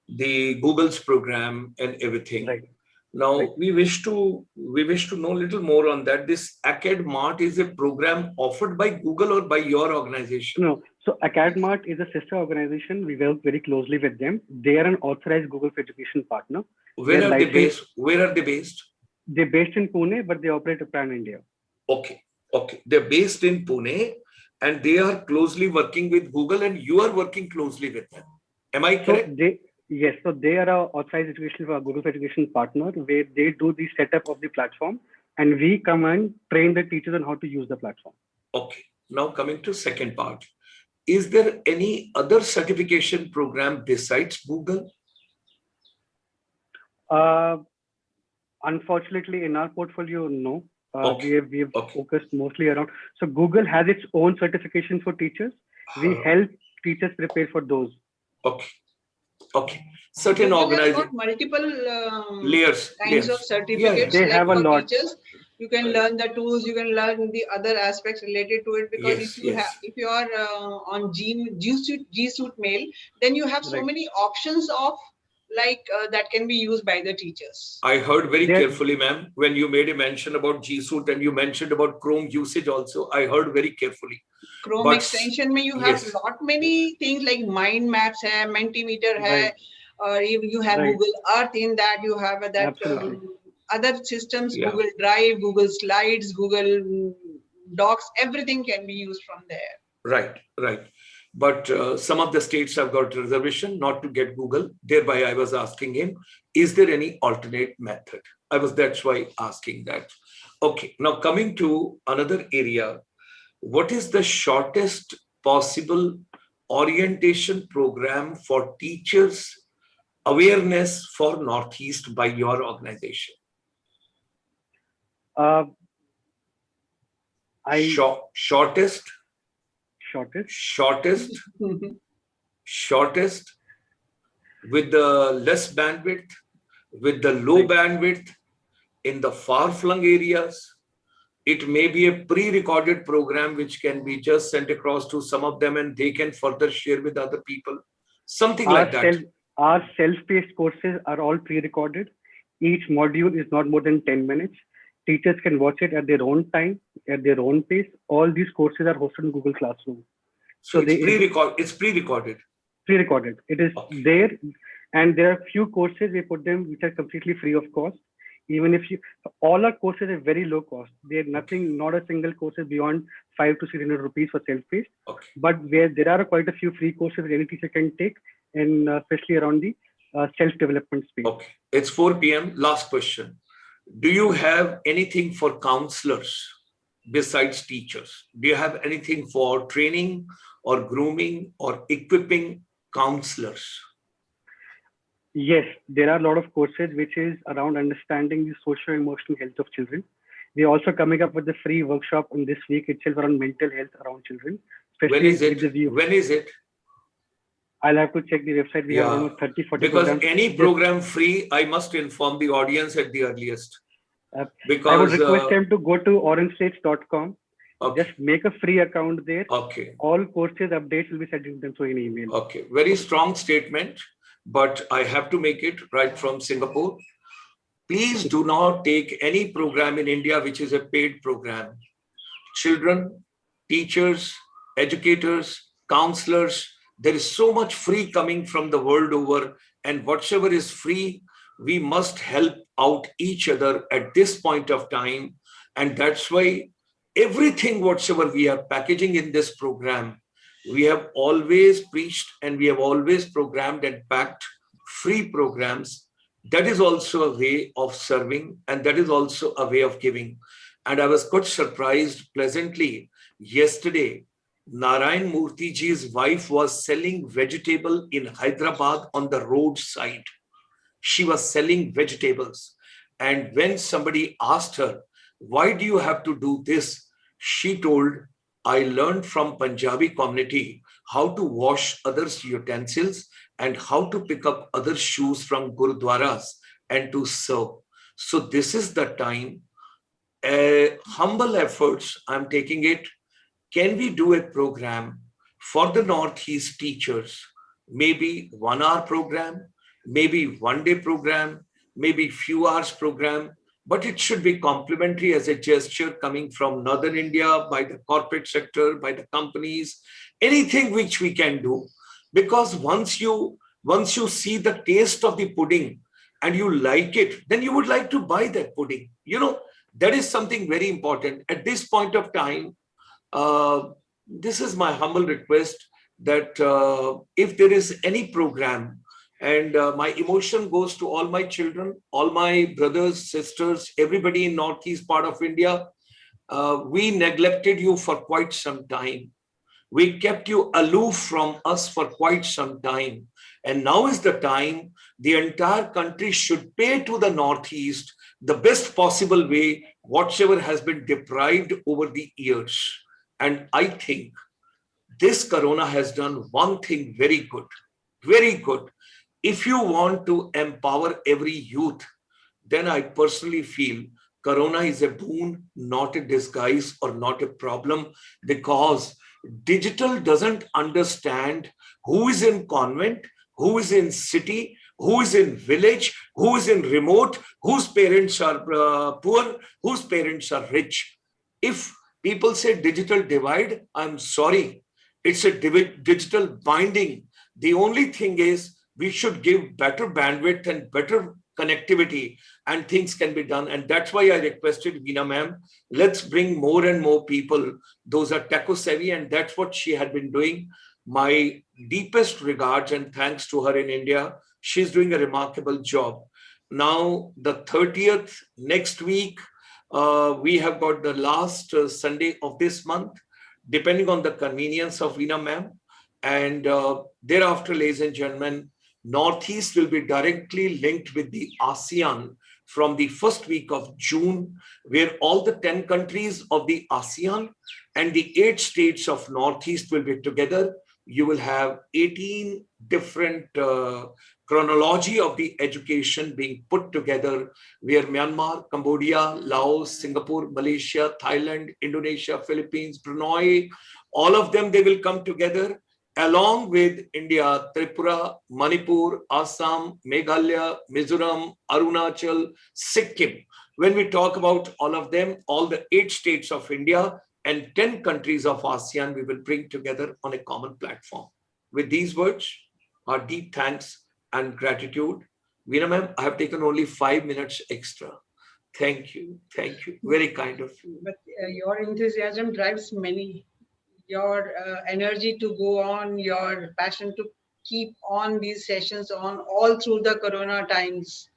the Google's program and everything. Right. Now Right. we wish to know a little more on that. This AcadMart is a program offered by Google or by your organization? No. So AcadMart is a sister organization. We work very closely with them. They are an authorized Google for Education partner. Where are they based? Where are they based? They're based in Pune, but they operate pan India. Okay. Okay. They're based in Pune and they are closely working with Google and you are working closely with them. Am I correct? So they are our authorized Google for Education partner where they do the setup of the platform and we come and train the teachers on how to use the platform. Okay. Now coming to second part. Is there any other certification program besides Google? Unfortunately, in our portfolio, no. Okay. We have focused mostly around. So Google has its own certification for teachers. We help teachers prepare for those. Okay. Okay. Certain organizations. Multiple layers of certificates. They have a lot. Teachers, you can learn the tools, you can learn the other aspects related to it because if you are on G Suite Mail, then you have so many options of that can be used by the teachers. I heard very carefully, ma'am, when you made a mention about G Suite and you mentioned about Chrome usage also. I heard very carefully. Chrome extension mein you have lot many things like mind maps hai, Mentimeter hai, or you have Google Earth in that, you have that other systems, Google Drive, Google Slides, Google Docs, everything can be used from there. Right, right. But some of the states have got reservation not to get Google. Thereby, I was asking him, is there any alternate method? That's why asking that. Okay, now coming to another area. What is the shortest possible orientation program for teachers awareness for Northeast by your organization? Shortest with the less bandwidth, with the low bandwidth in the far-flung areas. It may be a pre-recorded program which can be just sent across to some of them and they can further share with other people. Something like that. Our self-paced courses are all pre-recorded. Each module is not more than 10 minutes. Teachers can watch it at their own time, at their own pace. All these courses are hosted in Google Classroom. So it's pre-recorded. Pre-recorded. It is there, and there are few courses we put them which are completely free of cost. Even if you, all our courses are very low cost. They're nothing, not a single course is beyond 500 to 600 rupees for self-paced. But where there are quite a few free courses any teacher can take, and especially around the self-development space. Okay, it's 4 p.m. Last question. Do you have anything for counselors besides teachers? Do you have anything for training or grooming or equipping counselors? Yes, there are a lot of courses which is around understanding the social and emotional health of children. We're also coming up with a free workshop in this week itself around mental health around children. When is it? When is it? I'll have to check the website. We have almost 30, 40 because programs. Any program free, I must inform the audience at the earliest. Because I would request them to go to OrangeSlates.com. Okay. Just make a free account there. Okay. All courses updates will be sent to them through an email. Okay. Very strong statement, but I have to make it right from Singapore. Please do not take any program in India which is a paid program. Children, teachers, educators, counselors, there is so much free coming from the world over, and whatever is free, we must help out each other at this point of time. And that's why everything whatsoever we are packaging in this program, we have always preached and we have always programmed and packed free programs. That is also a way of serving, and that is also a way of giving. And I was quite surprised pleasantly yesterday. Narayan Murthy ji's wife was selling vegetable in Hyderabad on the roadside. She was selling vegetables. And when somebody asked her, why do you have to do this? She told, I learned from Punjabi community how to wash others' utensils and how to pick up other shoes from gurudwaras and to serve. So this is the time, humble efforts, I'm taking it. Can we do a program for the Northeast teachers? Maybe 1 hour program, maybe 1 day program, maybe few hours program, but it should be complementary as a gesture coming from Northern India by the corporate sector, by the companies, anything which we can do. Because once you see the taste of the pudding and you like it, then you would like to buy that pudding. You know, that is something very important. At this point of time, this is my humble request that if there is any program, and my emotion goes to all my children, all my brothers, sisters, everybody in Northeast part of India, we neglected you for quite some time. We kept you aloof from us for quite some time. And now is the time the entire country should pay to the Northeast the best possible way, whatever has been deprived over the years. And I think this Corona has done one thing very good, very good. If you want to empower every youth, then I personally feel Corona is a boon, not a disguise or not a problem, because digital doesn't understand who is in convent, who is in city, who is in village, who is in remote, whose parents are poor, whose parents are rich. If people say digital divide, I'm sorry, it's a digital binding. The only thing is we should give better bandwidth and better connectivity, and things can be done. And that's why I requested Veena ma'am, let's bring more and more people. Those are tech savvy, and that's what she had been doing. My deepest regards and thanks to her in India. She's doing a remarkable job. Now, the 30th next week, we have got the last Sunday of this month, depending on the convenience of Veena ma'am. And thereafter, ladies and gentlemen, Northeast will be directly linked with the ASEAN from the first week of June, where all the 10 countries of the ASEAN and the 8 states of Northeast will be together. You will have 18 different chronology of the education being put together, where Myanmar, Cambodia, Laos, Singapore, Malaysia, Thailand, Indonesia, Philippines, Brunei, all of them, they will come together along with India, Tripura, Manipur, Assam, Meghalaya, Mizoram, Arunachal, Sikkim. When we talk about all of them, all the 8 states of India and 10 countries of ASEAN, we will bring together on a common platform. With these words, our deep thanks and gratitude. Veena ma'am, I have taken only 5 minutes extra. Thank you. Thank you. Very kind of you. But your enthusiasm drives many. Your energy to go on, your passion to keep on these sessions on all through the Corona times.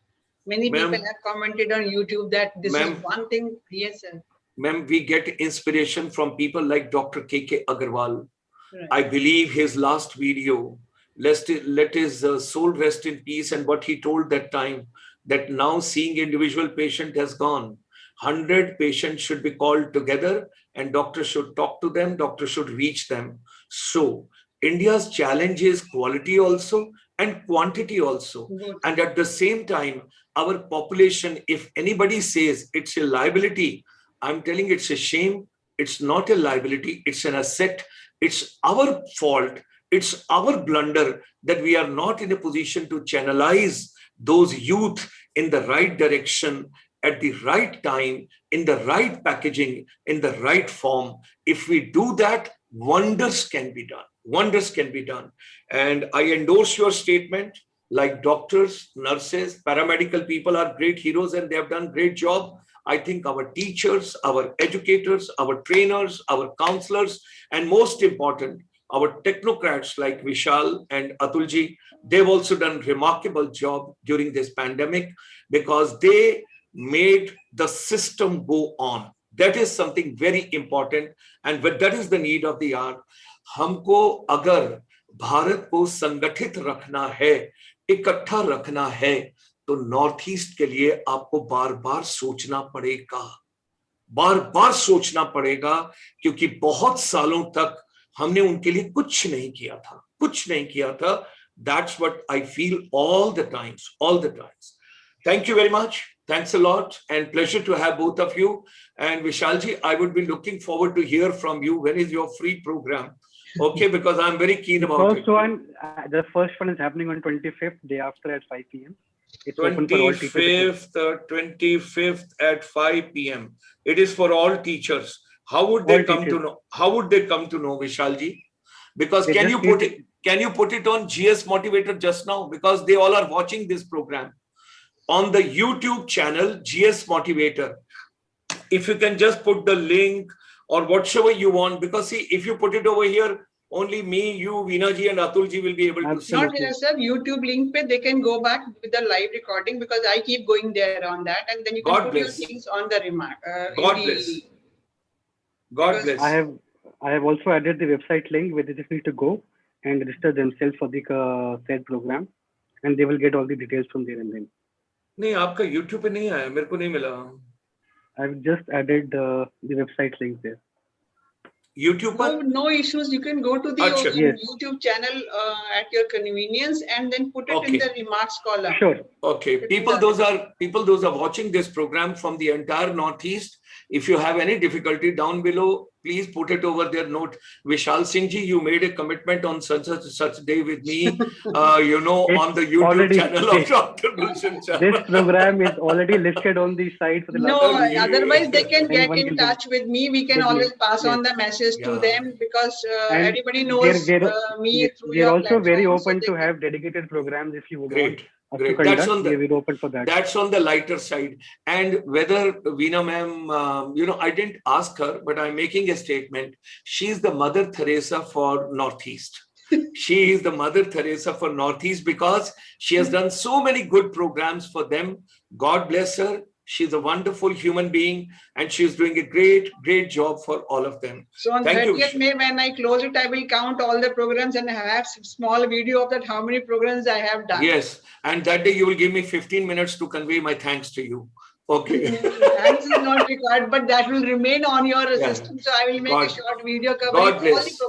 Many people Ma'am, have commented on YouTube that this is ma'am, one thing. Yes, sir. ma'am, we get inspiration from people like Dr. K.K. Agarwal. Right. I believe his last video, let his soul rest in peace, and what he told that time, that now seeing individual patient has gone. 100 patients should be called together and doctor should talk to them, doctor should reach them. So India's challenge is quality also and quantity also. Good. And at the same time, our population, if anybody says it's a liability, I'm telling it's a shame. It's not a liability, it's an asset. It's our fault. It's our blunder that we are not in a position to channelize those youth in the right direction, at the right time, in the right packaging, in the right form. If we do that, wonders can be done. Wonders can be done. And I endorse your statement. Like doctors, nurses, paramedical people are great heroes and they have done great job. I think our teachers, our educators, our trainers, our counselors, and most important, our technocrats like Vishal and Atulji, they've also done remarkable job during this pandemic because they made the system go on. That is something very important, and that is the need of the hour. हमको अगर भारत को संगठित रखना है, इकट्ठा रखना है, तो नॉर्थ ईस्ट के लिए आपको बार बार सोचना पड़ेगा, बार बार सोचना पड़ेगा, क्योंकि बहुत सालों तक हमने उनके लिए कुछ नहीं किया था, कुछ नहीं किया था. That's what I feel all the times, all the times. Thank you very much. Thanks a lot and pleasure to have both of you. And Vishalji, I would be looking forward to hear from you. When is your free program? Okay, because I'm very keen about it. The first one is happening on 25th, day after at 5 p.m. It's open for all teachers. 25th at 5 p.m. It is for all teachers. How would they come to know? How would they come to know, Vishalji? Because can you put it on GS Motivator just now? Because they all are watching this program on the YouTube channel GS Motivator. If you can just put the link or whatever you want, because see, if you put it over here, only me, you, Veena ji, and Atul ji will be able to see. Not here, sir. YouTube link pe they can go back with the live recording because I keep going there on that, and then you can put your things on the remark. God bless. God bless. I have also added the website link where they just need to go and register themselves for the said program, and they will get all the details from there and then. नहीं, आपका YouTube पे नहीं आया, मेरे को नहीं मिला. I've just added the website link there. YouTube पर? No issues. You can go to the YouTube channel at your convenience and then put it in the remarks column. Sure. Okay. People those are watching this program from the entire Northeast. If you have any difficulty down below, please put it over their note. Vishal Singh ji, you made a commitment on such day with me, on the YouTube channel of Dr. Gulshan Sharma. This program is already listed on the site for the last otherwise they can get in touch with me. We can always pass on the message to them because everybody knows me through your platform. We're also very open to have dedicated programs if you would want. Great. That's on we're open for that. That's on the lighter side. And whether Veena ma'am, I didn't ask her, but I'm making a statement. She's the Mother Teresa for Northeast. She is the Mother Teresa for Northeast because she has done so many good programs for them. God bless her. She's a wonderful human being and she's doing a great job for all of them. So on 30th May, when I close it, I will count all the programs and have a small video of that, how many programs I have done. Yes. And that day you will give me 15 minutes to convey my thanks to you. Okay. Thanks is not required, but that will remain on your system. So I will make a short video covering all the programs.